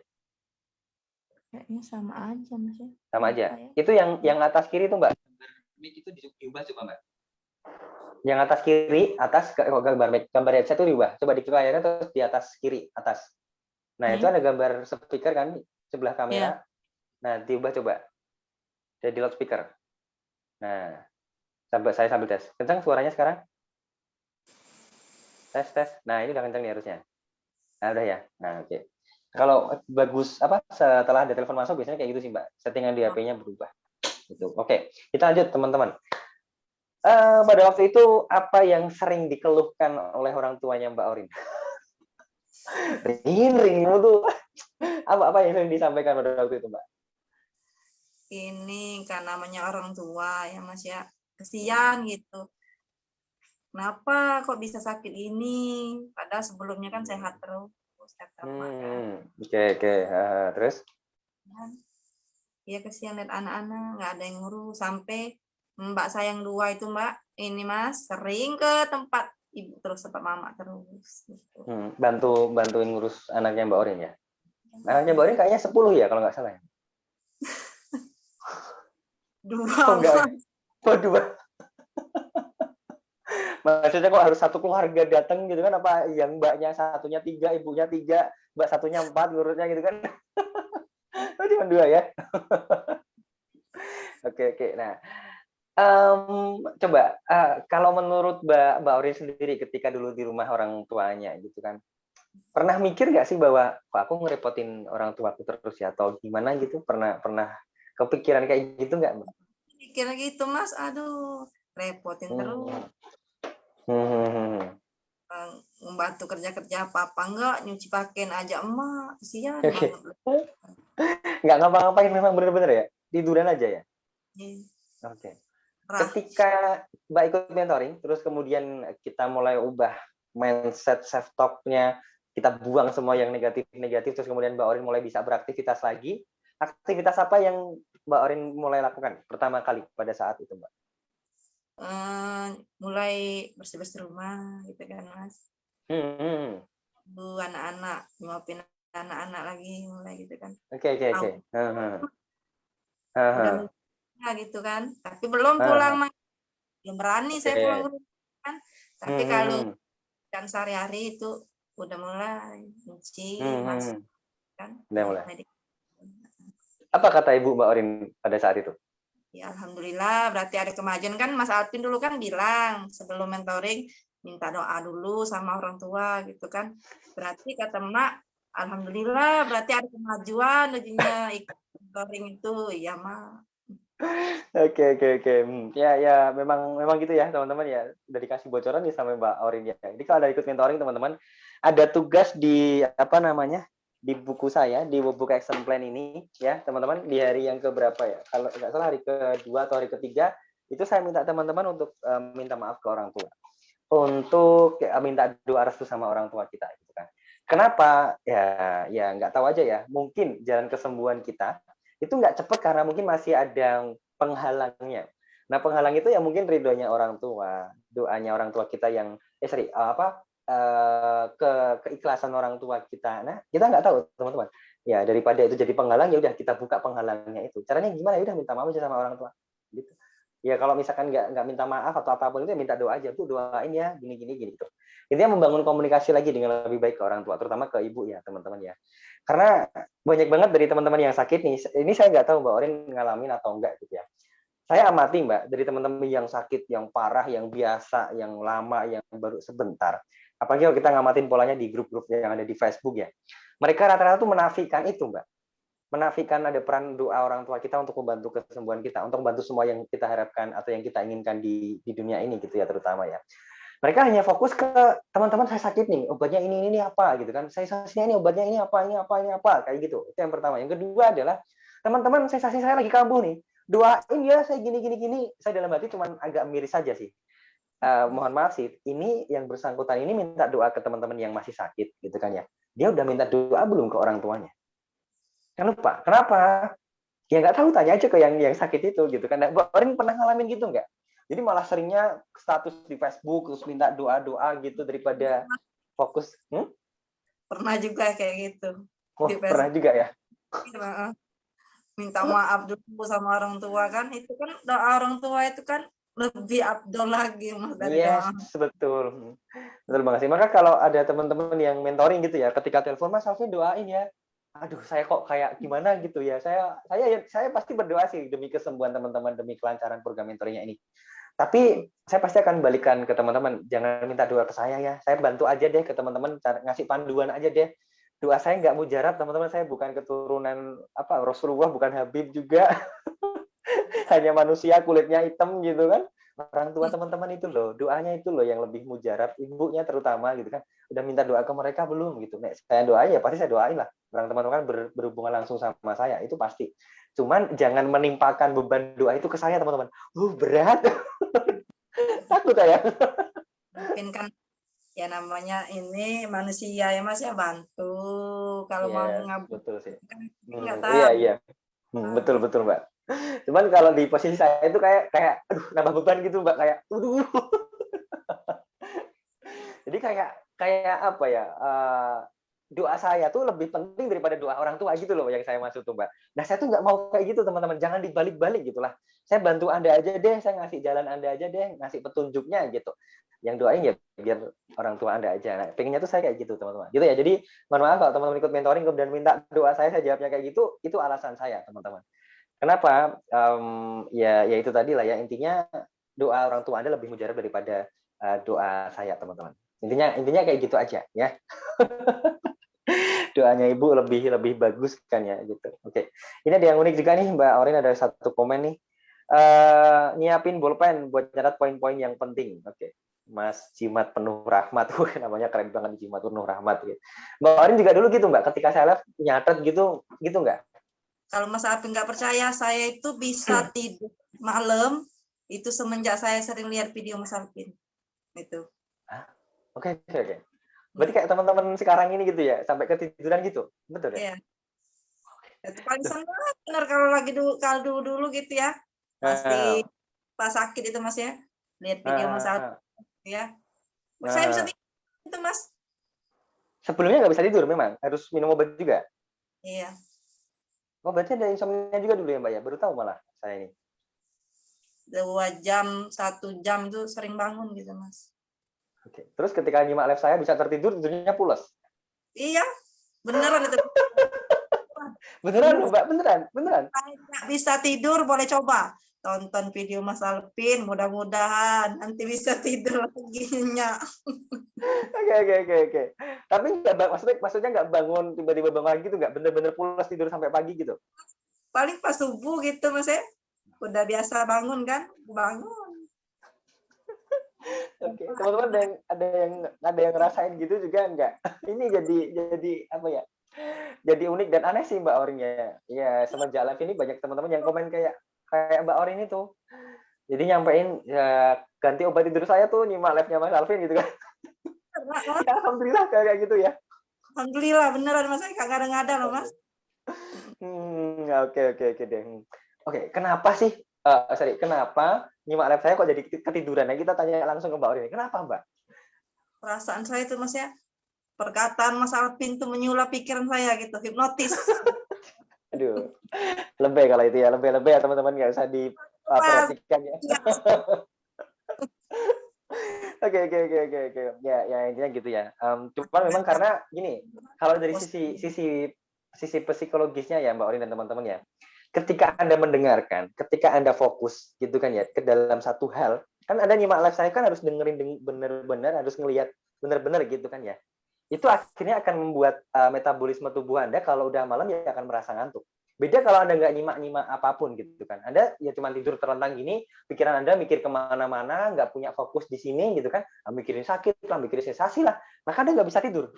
Kayaknya sama aja, Mas ya. Sama aja. Ya? Itu yang atas kiri itu, Mbak. Mic itu diubah coba, Mbak. Yang atas kiri, gambar headset itu diubah. Coba di layarnya terus di atas kiri, atas. Nah, itu ada gambar speaker kan sebelah kamera. Yeah. Nah, diubah coba. Jadi loudspeaker. Nah, saya sambil tes. Kencang suaranya sekarang? Tes. Nah, ini udah kencang nih harusnya. Nah, udah ya. Nah, oke. Kalau bagus setelah ada telepon masuk biasanya kayak gitu sih, Mbak. Settingan di HP-nya berubah. Gitu. Oke, kita lanjut teman-teman. Pada waktu itu apa yang sering dikeluhkan oleh orang tuanya Mbak Orin? Ring tuh. Apa yang sering disampaikan pada waktu itu, Mbak? Ini kan namanya orang tua ya, Mas ya. Kesian gitu. Kenapa kok bisa sakit ini? Padahal sebelumnya kan sehat terus. Oke. Terus? Ya kesian lihat anak-anak, nggak ada yang ngurus. Sampai Mbak saya yang 2 itu, Mbak, ini Mas, sering ke tempat ibu terus, tempat mama terus. Gitu. Bantuin ngurus anaknya Mbak Orin ya? Anaknya Mbak Orin kayaknya 10 ya, kalau nggak salah ya? 2. Oh, enggak. Oh, 2. Maksudnya kok harus satu keluarga datang gitu kan? Apa yang mbaknya satunya 3, ibunya 3, mbak satunya 4, ngurusnya gitu kan? Oh, cuma 2 ya? Oke. Nah, coba kalau menurut Mbak Orin sendiri ketika dulu di rumah orang tuanya gitu kan, pernah mikir nggak sih bahwa aku ngerepotin orang tuaku terus ya atau gimana gitu? Pernah kepikiran kayak gitu nggak, Mbak? Kira gitu, Mas. Aduh, repotin terus. Membantu kerja apa enggak, nyuci pakaian aja emak, kesian banget. Nggak ngapa-ngapain memang bener-bener ya? Tiduran aja ya? Oke. Ketika Mbak ikut mentoring, terus kemudian kita mulai ubah mindset self-talk-nya, kita buang semua yang negatif-negatif, terus kemudian Mbak Orin mulai bisa beraktivitas lagi. Aktivitas apa yang Mbak Orin mulai lakukan pertama kali pada saat itu, Mbak? Mulai bersih-bersih rumah gitu kan, Mas. Bu anak-anak, nyuapin anak-anak lagi mulai gitu kan. Oke. Udah gitu kan. Tapi belum pulang, belum berani saya pulang kan. Tapi kalau kan sehari-hari itu udah mulai nyuci, masuk kan. Udah mulai. Apa kata Ibu Mbak Orin pada saat itu? Ya alhamdulillah, berarti ada kemajuan kan. Mas Alvin dulu kan bilang sebelum mentoring minta doa dulu sama orang tua gitu kan. Berarti kata Mak, alhamdulillah berarti ada kemajuan jadinya ikut mentoring itu. Iya, Mak. Oke. Ya memang gitu ya teman-teman ya. Udah dikasih bocoran nih sama Mbak Orin ya. Jadi kalau ada ikut mentoring teman-teman, ada tugas di di buku saya, di workbook action plan ini ya teman-teman, di hari yang keberapa ya? Kalau nggak salah hari kedua atau hari ketiga, itu saya minta teman-teman untuk minta maaf ke orang tua. Untuk minta doa restu sama orang tua kita gitu kan. Kenapa? Ya nggak tahu aja ya. Mungkin jalan kesembuhan kita itu nggak cepat karena mungkin masih ada penghalangnya. Nah, penghalang itu ya mungkin ridhonya orang tua, doanya orang tua kita yang keikhlasan orang tua kita. Nah, kita nggak tahu teman-teman. Ya daripada itu jadi penghalang, ya udah kita buka penghalangnya itu. Caranya gimana? Ya udah minta maaf aja sama orang tua. Gitu. Ya kalau misalkan nggak minta maaf atau apapun itu, ya minta doa aja, Bu, doain ya gini gini gini gitu. Intinya membangun komunikasi lagi dengan lebih baik ke orang tua, terutama ke ibu ya teman-teman ya. Karena banyak banget dari teman-teman yang sakit nih. Ini saya nggak tahu Mbak Orin ngalamin atau enggak gitu ya. Saya amati Mbak, dari teman-teman yang sakit, yang parah, yang biasa, yang lama, yang baru sebentar. Apalagi kalau kita ngamatin polanya di grup-grup yang ada di Facebook ya. Mereka rata-rata tuh menafikan itu Mbak. Menafikan ada peran doa orang tua kita untuk membantu kesembuhan kita, untuk membantu semua yang kita harapkan atau yang kita inginkan di dunia ini gitu ya terutama ya. Mereka hanya fokus ke teman-teman saya sakit nih, obatnya ini apa gitu kan. Saya sensasinya ini obatnya ini apa kayak gitu. Itu yang pertama. Yang kedua adalah teman-teman sensasi saya lagi kambuh nih. Doain ya saya gini. Saya dalam hati cuma agak miris saja sih. Mohon maaf sih, ini yang bersangkutan ini minta doa ke teman-teman yang masih sakit gitu kan ya. Dia udah minta doa belum ke orang tuanya? Kan lupa. Kenapa? Ya nggak tahu, tanya aja ke yang sakit itu gitu kan. Mbak Orin pernah ngalamin gitu nggak? Jadi malah seringnya status di Facebook terus minta doa-doa gitu daripada fokus. Pernah juga kayak gitu. Oh, pernah juga ya? Minta maaf dulu sama orang tua kan. Itu kan doa orang tua itu kan lebih abdol lagi Mas dari Yes, doa. betul. Betul banget sih. Maka kalau ada teman-teman yang mentoring gitu ya, ketika telepon Mas Alvin doain ya. Aduh, saya kok kayak gimana gitu ya. Saya pasti berdoa sih demi kesembuhan teman-teman, demi kelancaran program mentoringnya ini. Tapi saya pasti akan balikan ke teman-teman, jangan minta doa ke saya ya. Saya bantu aja deh ke teman-teman, ngasih panduan aja deh. Doa saya nggak mujarab, teman-teman. Saya bukan keturunan Rasulullah, bukan Habib juga. Hanya manusia kulitnya hitam gitu kan. Orang tua teman-teman itu loh, doanya itu loh yang lebih mujarab, ibunya terutama gitu kan. Udah minta doa ke mereka belum gitu. Nek saya doain ya pasti saya doain lah. Orang teman-teman kan berhubungan langsung sama saya, itu pasti. Cuman jangan menimpakan beban doa itu ke saya teman-teman. Berat. Takut saya. Mungkin kan ya namanya ini manusia ya Mas ya, bantu kalau mau Yes, ngabur betul sih. kan nggak Iya, tahu. iya. Betul, betul, Mbak. Cuman kalau di posisi saya itu kayak aduh nambah beban gitu, Mbak, kayak aduh. Jadi kayak apa ya? Doa saya tuh lebih penting daripada doa orang tua gitu loh yang saya maksud tuh Mbak. Nah saya tuh nggak mau kayak gitu teman-teman, jangan dibalik-balik gitulah. Saya bantu Anda aja deh, saya ngasih jalan Anda aja deh, ngasih petunjuknya gitu. Yang doain ya biar orang tua Anda aja. Nah, pengennya tuh saya kayak gitu teman-teman. Gitu ya. Jadi mohon maaf kalau teman-teman ikut mentoring kemudian minta doa saya jawabnya kayak gitu, itu alasan saya teman-teman. Kenapa? Ya itu tadi lah ya, intinya doa orang tua Anda lebih mujarab daripada doa saya teman-teman. Intinya kayak gitu aja ya. Doanya ibu lebih bagus kan ya gitu. Oke. Ini ada yang unik juga nih Mbak Orin, ada satu komen nih. Nyiapin bolpen buat nyatat poin-poin yang penting. Oke. Mas Jimat penuh rahmat. Namanya keren banget, Jimat penuh rahmat gitu. Mbak Orin juga dulu gitu Mbak, ketika saya live nyatet gitu nggak? Kalau Mas Alvin nggak percaya, saya itu bisa tidur malam itu semenjak saya sering lihat video Mas Alvin. Itu. Oke. Berarti kayak teman-teman sekarang ini gitu ya, sampai ketiduran gitu, betul ya? Iya. Itu paling senang benar kalau dulu gitu ya, masih pas sakit itu Mas ya, lihat video Mas Alvin ya. Saya bisa tidur itu Mas. Sebelumnya nggak bisa tidur memang, harus minum obat juga? Iya. Oh berarti ada insomnia juga dulu ya Mbak ya, baru tahu malah saya ini. 2 jam, 1 jam itu sering bangun gitu Mas. Oke. Terus ketika nyimak live saya bisa tertidur, tidurnya pulas? Iya, beneran itu. Beneran loh Mbak, beneran. Nggak bisa tidur, boleh coba tonton video Mas Alvin, mudah-mudahan nanti bisa tidur lagi nyenyak. Oke. Tapi maksudnya nggak bangun tiba-tiba bangun lagi gitu, nggak bener-bener pulas tidur sampai pagi gitu? Paling pas subuh gitu Mas ya, udah biasa bangun kan, bangun. Oke, teman-teman ada yang ngerasain gitu juga enggak? Ini jadi apa ya? Jadi unik dan aneh sih Mbak Orin ya. Ya semenjak live ini banyak teman-teman yang komen kayak Mbak Orin itu. Jadi nyampein ya, ganti obat tidur saya tuh nyimak live-nya Mas Alvin gitu kan. Ya, alhamdulillah kayak gitu ya. Alhamdulillah beneran Mas, saya nggak ada loh Mas. Oke deh. Oke, kenapa sih? Kenapa nyimak live saya kok jadi ketiduran? Nah, kita tanya langsung ke Mbak Orin. Kenapa Mbak? perasaan saya itu Mas ya. Perkataan Mas Alvin itu menyulap pikiran saya gitu, hipnotis. Aduh, lebih kalau itu ya, lebih ya teman-teman, nggak usah diperhatikan ya. Oke. Ya intinya gitu ya. Cuma memang karena gini, kalau dari sisi psikologisnya ya Mbak Orin dan teman-teman ya, ketika Anda mendengarkan, ketika Anda fokus gitu kan ya ke dalam satu hal, kan Anda nyimak live saya kan harus dengerin bener-bener, harus ngelihat bener-bener gitu kan ya. Itu akhirnya akan membuat metabolisme tubuh Anda kalau udah malam ya akan merasa ngantuk. Beda kalau Anda nggak nyimak apapun gitu kan. Anda ya cuma tidur terlentang gini, pikiran Anda mikir kemana-mana, nggak punya fokus di sini gitu kan. Mikirin sakit lah, mikirin sensasi lah. Maka Anda nggak bisa tidur.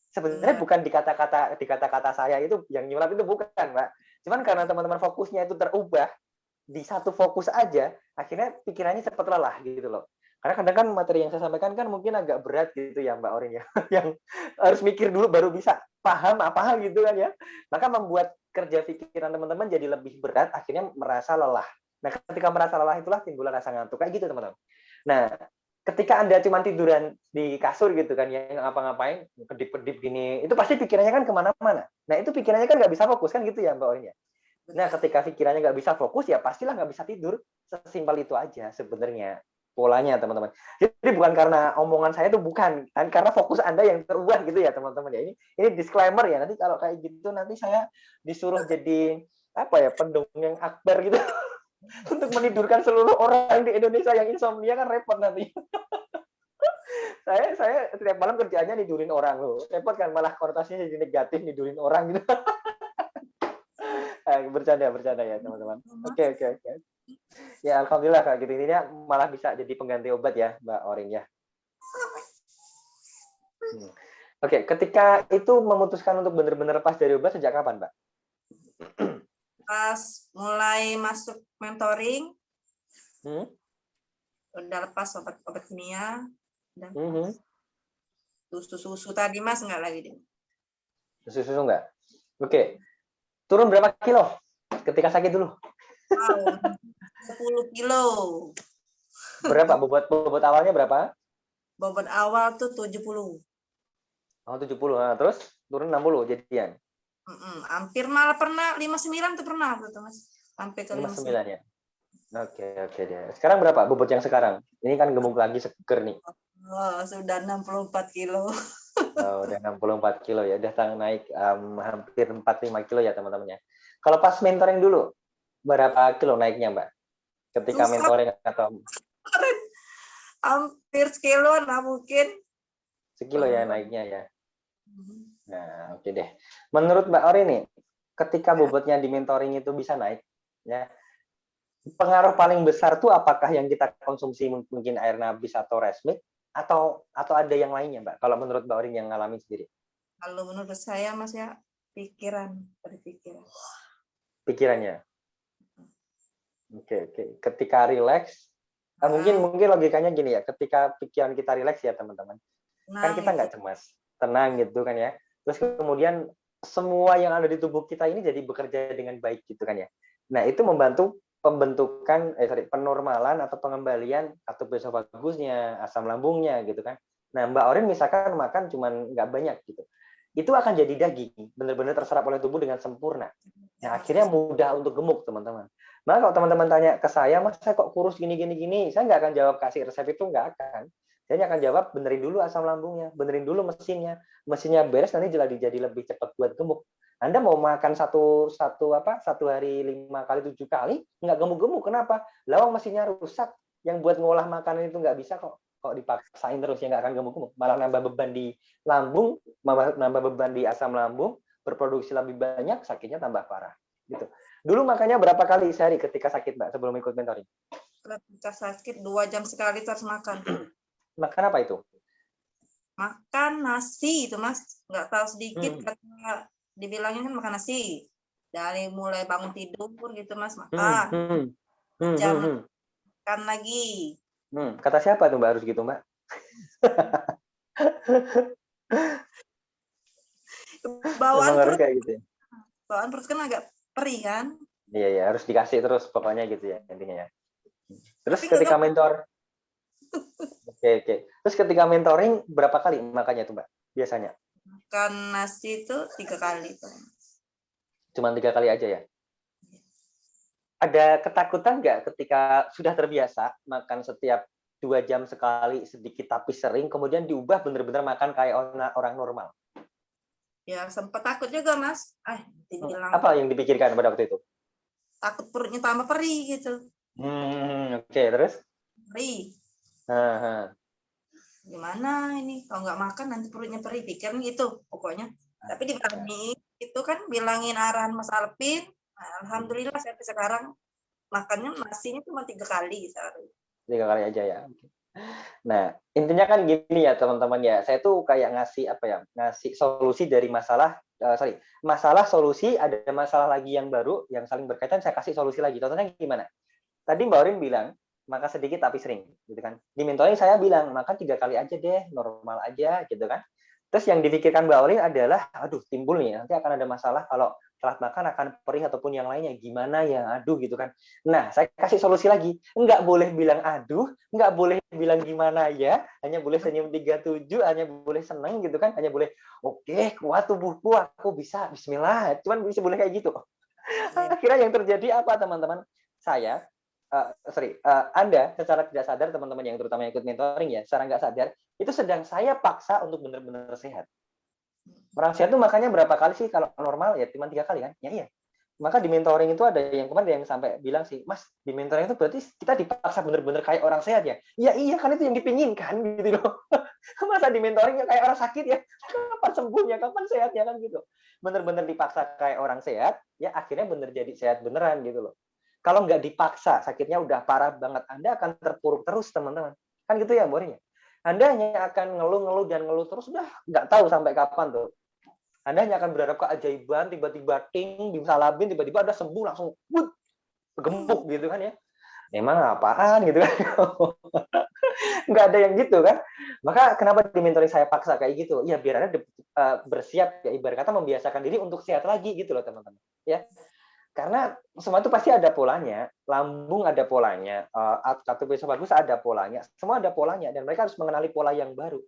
Sebenarnya bukan di kata-kata saya itu yang nyulap itu bukan, Mbak. Cuman karena teman-teman fokusnya itu terubah di satu fokus aja, akhirnya pikirannya cepat lelah gitu loh. Karena kadang kan materi yang saya sampaikan kan mungkin agak berat gitu ya Mbak Orin ya, yang harus mikir dulu baru bisa paham apa hal gitu kan ya. Maka membuat kerja pikiran teman-teman jadi lebih berat, akhirnya merasa lelah. Nah, ketika merasa lelah itulah timbul rasa ngantuk kayak gitu teman-teman. Nah, ketika Anda cuma tiduran di kasur gitu kan ya, ngapa-ngapain, kedip-kedip gini, itu pasti pikirannya kan kemana-mana. Nah, itu pikirannya kan nggak bisa fokus kan gitu ya Mbak Orin ya. Nah, ketika pikirannya nggak bisa fokus, ya pastilah nggak bisa tidur. Sesimpel itu aja sebenarnya polanya, teman-teman. Jadi bukan karena omongan saya itu bukan, kan karena fokus Anda yang terubah gitu ya, teman-teman ya. Ini disclaimer ya. Nanti kalau kayak gitu nanti saya disuruh jadi apa ya, pendongeng akbar gitu untuk menidurkan seluruh orang di Indonesia yang insomnia kan repot nanti. saya setiap malam kerjaannya nidurin orang loh. Repot kan, malah konotasinya jadi negatif nidurin orang gitu. Bercanda ya teman-teman. Oke. Ya alhamdulillah kayak gitu, ini malah bisa jadi pengganti obat ya Mbak Orin ya. Oke, ketika itu memutuskan untuk benar-benar lepas dari obat sejak kapan Mbak? Pas mulai masuk mentoring, udah lepas obat kimia dan susu tadi Mas nggak lagi deh. Susu nggak? Oke. Turun berapa kilo ketika sakit dulu? 10 kilo. Berapa? Bobot awalnya berapa? Bobot awal tuh 70. Oh, 70. Nah, terus turun 60 jadian. Hampir malah pernah 59 tuh pernah tuh Mas. Sampai ke 59 ya. Oke deh. Sekarang berapa bobot yang sekarang? Ini kan gemuk lagi seger nih. Oh, sudah 64 kilo. Oh, udah 64 kilo ya. Udah naik hampir 45 kilo ya teman-teman ya. Kalau pas mentoring dulu, berapa kilo naiknya Mbak? Ketika mentoring atau hampir sekilo lah mungkin. Sekilo ya naiknya ya. Nah, oke deh. Menurut Mbak Ori nih, ketika bobotnya di mentoring itu bisa naik, ya, pengaruh paling besar tuh apakah yang kita konsumsi mungkin air nabis atau resmik atau ada yang lainnya Mbak? Kalau menurut Mbak Ori yang ngalamin sendiri? Kalau menurut saya Mas ya pikiran. Pikirannya. Oke. Ketika relax, mungkin logikanya gini ya. Ketika pikiran kita relax ya teman-teman, kan kita nggak cemas, tenang gitu kan ya. Terus kemudian semua yang ada di tubuh kita ini jadi bekerja dengan baik gitu kan ya. Nah itu membantu pembentukan penormalan atau pengembalian atau bagusnya asam lambungnya gitu kan. Nah Mbak Orin misalkan makan cuman nggak banyak gitu, itu akan jadi daging, benar-benar terserap oleh tubuh dengan sempurna. Nah akhirnya mudah untuk gemuk teman-teman. Maka kalau teman-teman tanya ke saya, Mas saya kok kurus gini, saya nggak akan jawab kasih resep itu, nggak akan. Saya akan jawab benerin dulu asam lambungnya, benerin dulu mesinnya beres nanti jadi lebih cepat buat gemuk. Anda mau makan satu hari 5 kali 7 kali nggak gemuk-gemuk, kenapa? Lawang mesinnya rusak, yang buat ngolah makanan itu nggak bisa kok dipaksain terus ya nggak akan gemuk-gemuk, malah nambah beban di lambung, nambah beban di asam lambung, berproduksi lebih banyak, sakitnya tambah parah gitu. Dulu makanya berapa kali sehari ketika sakit Mbak sebelum ikut mentoring? Ketika sakit 2 jam sekali harus makan. Makan apa itu? Makan nasi itu Mas, nggak tahu sedikit kata dibilangin kan makan nasi. Dari mulai bangun tidur gitu Mas makan. Jam makan lagi. Kata siapa tuh Mbak harus gitu Mbak? Bawaan perut kayak gitu ya? Bawaan perut kan agak perih kan? Iya harus dikasih terus pokoknya gitu ya intinya ya. Terus ketika mentor Oke. Terus ketika mentoring berapa kali makannya tuh Mbak? Biasanya? Makan nasi itu 3 kali tuh. Cuma 3 kali aja ya? Ada ketakutan nggak ketika sudah terbiasa makan setiap 2 jam sekali sedikit tapi sering, kemudian diubah benar-benar makan kayak orang normal? Ya sempat takut juga Mas. Dibilang Apa yang dipikirkan pada waktu itu? takut perutnya tambah perih gitu. Oke, terus? Perih. Aha. Gimana ini kalau nggak makan nanti perutnya perih, pikir gitu pokoknya. Tapi dibilangin itu kan bilangin arahan Mas Alvin, alhamdulillah sampai sekarang makannya nasinya cuma 3 kali sehari. 3 kali aja ya. Nah, intinya kan gini ya teman-teman ya, saya tuh kayak ngasih solusi dari masalah solusi, ada masalah lagi yang baru, yang saling berkaitan, saya kasih solusi lagi. Contohnya gimana? Tadi Mbak Orin bilang, makan sedikit tapi sering, gitu kan. Di mentoring saya bilang, makan 3 kali aja deh, normal aja, gitu kan. Terus yang dipikirkan Mbak Orin adalah, aduh timbul nih, nanti akan ada masalah kalau telat makan akan perih ataupun yang lainnya. Gimana ya, aduh gitu kan. Nah, saya kasih solusi lagi. Nggak boleh bilang aduh, nggak boleh bilang gimana ya, hanya boleh senyum 37, hanya boleh seneng gitu kan, hanya boleh, oke, kuat tubuhku, aku bisa, bismillah. Cuman bisa boleh kayak gitu. Akhirnya yang terjadi apa teman-teman? Saya Anda secara tidak sadar, teman-teman yang terutama yang ikut mentoring ya, secara nggak sadar, itu sedang saya paksa untuk benar-benar sehat. Orang sehat tuh makanya berapa kali sih? Kalau normal ya cuma 3 kali kan? Ya iya. Maka di mentoring itu ada yang kemarin yang sampai bilang sih, Mas, di mentoring itu berarti kita dipaksa benar-benar kayak orang sehat ya? Ya iya, kan itu yang dipinginkan gitu loh. Masa di mentoringnya kayak orang sakit ya? Kapan sembuhnya? Kapan sehatnya kan gitu? Benar-benar dipaksa kayak orang sehat, ya akhirnya benar jadi sehat beneran gitu loh. Kalau nggak dipaksa, sakitnya udah parah banget, Anda akan terpuruk terus, teman-teman. Kan gitu ya, Mbak. Anda hanya akan ngeluh-ngeluh dan ngeluh terus, udah nggak tahu sampai kapan tuh. Anda hanya akan berharap keajaiban, tiba-tiba ting, disalabin, tiba-tiba Anda sembuh langsung, gemuk gitu kan ya. Emang apaan gitu kan. Nggak ada yang gitu kan. Maka kenapa di mentoring saya paksa kayak gitu? Ya biar Anda bersiap, ya ibarat kata membiasakan diri untuk sehat lagi gitu loh teman-teman. Ya, karena semua itu pasti ada polanya, lambung ada polanya, kartu bagus ada polanya, semua ada polanya, dan mereka harus mengenali pola yang baru.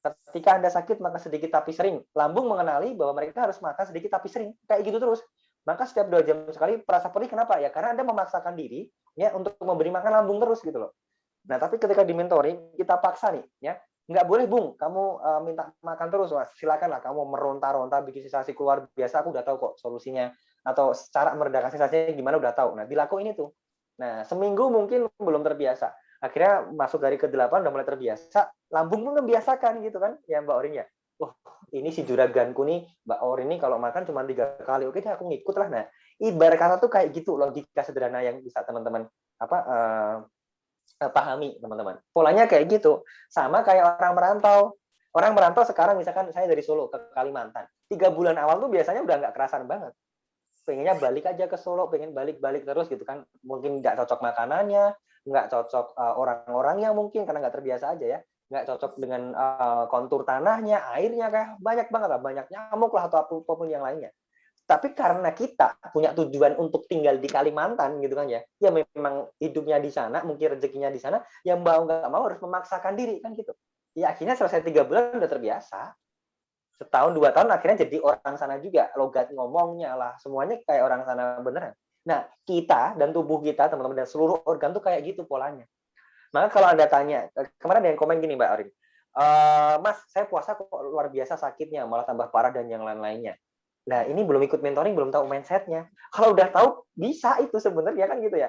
Ketika Anda sakit maka sedikit tapi sering, lambung mengenali bahwa mereka harus makan sedikit tapi sering, kayak gitu terus. Maka setiap 2 jam sekali perasa perih, kenapa ya? Karena Anda memaksakan diri ya untuk memberi makan lambung terus gitu loh. Nah, tapi ketika di mentoring kita paksa nih, ya nggak boleh Bung, kamu minta makan terus, Mas. Silakanlah kamu meronta-ronta bikin sensasi keluar biasa, aku udah tahu kok solusinya atau cara meredakan sensasinya gimana udah tahu. Nah, dilakuin itu. Nah, seminggu mungkin belum terbiasa. Akhirnya masuk dari ke-8 udah mulai terbiasa, lambung pun membiasakan gitu kan, ya Mbak Orin ya. Wah, ini si juraganku nih, Mbak Orin nih kalau makan cuma 3 kali, oke deh aku ngikut lah. Nah, ibarat kata tuh kayak gitu logika sederhana yang bisa teman-teman pahami teman-teman. Polanya kayak gitu. Sama kayak orang merantau. Orang merantau sekarang misalkan saya dari Solo ke Kalimantan. 3 bulan awal tuh biasanya udah nggak kerasan banget. Pengennya balik aja ke Solo, pengen balik-balik terus gitu kan. Mungkin nggak cocok makanannya, nggak cocok orang-orangnya mungkin karena nggak terbiasa aja ya. Nggak cocok dengan kontur tanahnya, airnya kayak banyak banget lah, banyak nyamuk lah atau apapun yang lainnya. Tapi karena kita punya tujuan untuk tinggal di Kalimantan gitu kan ya, ya memang hidupnya di sana, mungkin rezekinya di sana, yang mau nggak mau harus memaksakan diri kan gitu. Ya akhirnya selesai 3 bulan udah terbiasa. Setahun 2 tahun akhirnya jadi orang sana juga, logat ngomongnya lah, semuanya kayak orang sana beneran. Nah, kita dan tubuh kita, teman-teman, dan seluruh organ tuh kayak gitu polanya. Maka kalau Anda tanya, kemarin ada yang komen gini Mbak Arin, Mas, saya puasa kok luar biasa sakitnya, malah tambah parah dan yang lain-lainnya. Nah, ini belum ikut mentoring, belum tahu mindset-nya. Kalau udah tahu, bisa itu sebenarnya kan gitu ya.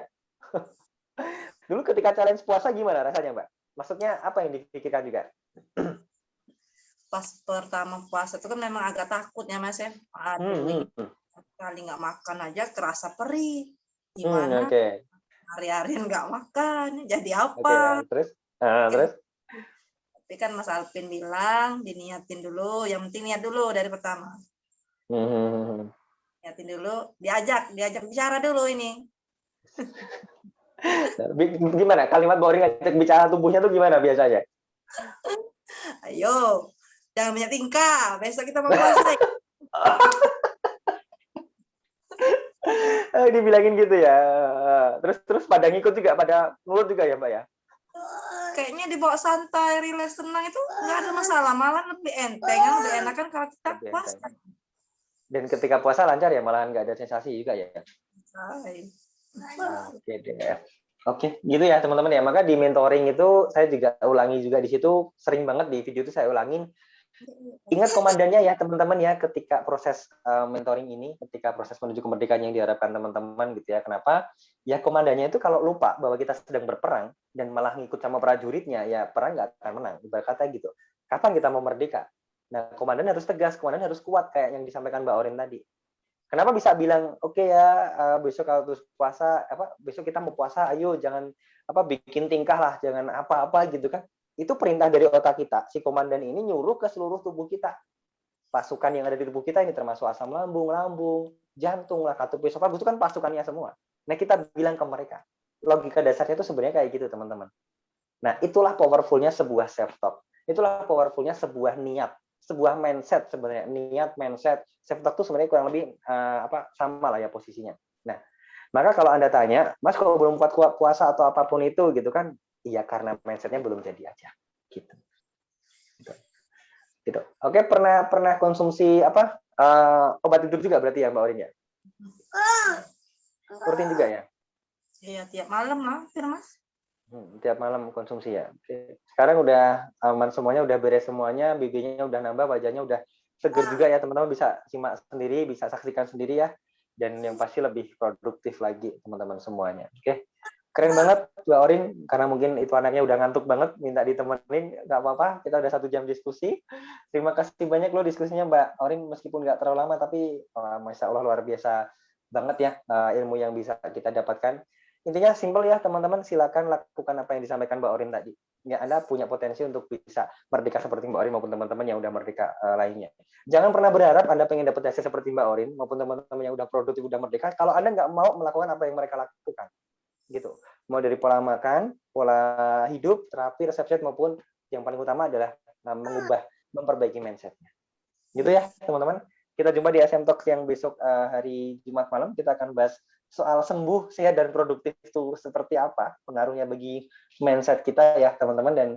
Dulu ketika challenge puasa gimana rasanya, Mbak? Maksudnya apa yang dipikirkan juga? Pas pertama puasa itu kan memang agak takutnya Mas ya. Aduh, kali nggak makan aja kerasa perih. Gimana? Hari-hari nggak makan, jadi apa? Terus? Terus? Tapi kan Mas Alvin bilang, diniatin dulu. Yang penting niat dulu dari pertama. Niatin dulu, diajak bicara dulu ini. Gimana? Kalimat Mbak Orin ngajak bicara tubuhnya tuh gimana biasanya? Ayo, jangan banyak tingkah. Besok kita mau puasa. Dibilangin gitu ya. Terus pada ngikut juga, pada nurut juga ya Mbak ya? kayaknya dibawa santai, relax, tenang itu nggak ada masalah, malah lebih enteng, lebih enakan kalau kita Lebih puasa. enteng. Dan ketika puasa lancar ya, malahan nggak ada sensasi juga ya. Oke deh. Oke, gitu ya teman-teman ya. Maka di mentoring itu saya juga ulangi juga di situ, sering banget di video itu saya ulangin. Ingat komandannya ya teman-teman ya, ketika proses mentoring ini, ketika proses menuju kemerdekaan yang diharapkan teman-teman gitu ya. Kenapa? Ya komandannya itu kalau lupa bahwa kita sedang berperang dan malah ngikut sama prajuritnya, ya perang nggak akan menang. Ibarat kata gitu. Kapan kita mau merdeka? Nah, komandan harus tegas, komandan harus kuat kayak yang disampaikan Mbak Orin tadi. Kenapa bisa bilang oke ya, besok kalau terus puasa besok kita mau puasa, ayo jangan bikin tingkah lah, jangan apa-apa gitu kan. Itu perintah dari otak kita. Si komandan ini nyuruh ke seluruh tubuh kita. Pasukan yang ada di tubuh kita ini termasuk asam lambung, lambung, jantung lah, katup esophagus itu kan pasukannya semua. Nah, kita bilang ke mereka. Logika dasarnya itu sebenarnya kayak gitu, teman-teman. Nah, itulah powerfulnya sebuah self talk. Itulah powerfulnya sebuah niat, sebuah mindset sebenarnya. Niat, mindset, self talk itu sebenarnya kurang lebih sama lah ya posisinya. Nah, maka kalau Anda tanya, Mas kalau belum kuat puasa atau apapun itu gitu kan, iya karena mindsetnya belum jadi aja. Gitu. Gitu. Oke, pernah konsumsi obat tidur juga berarti ya Mbak Orin ya? Rutin juga ya? Iya, tiap malam hampir, Mas. Tiap malam konsumsi ya. Oke. Sekarang udah aman semuanya, udah beres semuanya, bibirnya udah nambah, wajahnya udah seger juga ya teman-teman, bisa simak sendiri, bisa saksikan sendiri ya. Dan yang pasti lebih produktif lagi teman-teman semuanya. Oke. Keren banget Mbak Orin, karena mungkin itu anaknya udah ngantuk banget, minta ditemenin, nggak apa-apa, kita udah 1 jam diskusi. Terima kasih banyak loh diskusinya Mbak Orin, meskipun nggak terlalu lama, tapi Masya Allah luar biasa banget ya ilmu yang bisa kita dapatkan. Intinya simpel ya teman-teman, silakan lakukan apa yang disampaikan Mbak Orin tadi. Ya, Anda punya potensi untuk bisa merdeka seperti Mbak Orin maupun teman-teman yang udah merdeka lainnya. Jangan pernah berharap Anda pengen dapat hasil seperti Mbak Orin maupun teman-teman yang udah produktif, udah merdeka, kalau Anda nggak mau melakukan apa yang mereka lakukan. Gitu. Mau dari pola makan, pola hidup, terapi, resep maupun yang paling utama adalah memperbaiki mindset-nya. Gitu ya teman-teman. Kita jumpa di SM Talk yang besok hari Jumat malam. Kita akan bahas soal sembuh, sehat, dan produktif itu seperti apa pengaruhnya bagi mindset kita ya teman-teman. Dan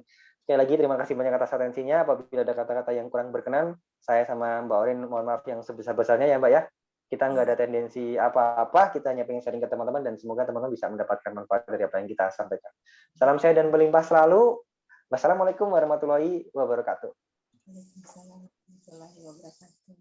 sekali lagi terima kasih banyak atas atensinya. Apabila ada kata-kata yang kurang berkenan, saya sama Mbak Orin mohon maaf yang sebesar-besarnya ya Mbak ya. Kita nggak ada tendensi apa-apa, kita hanya pengen sharing ke teman-teman dan semoga teman-teman bisa mendapatkan manfaat dari apa yang kita sampaikan. Salam sehat dan berlimpah selalu. Wassalamualaikum warahmatullahi wabarakatuh. Waalaikumsalam warahmatullahi wabarakatuh.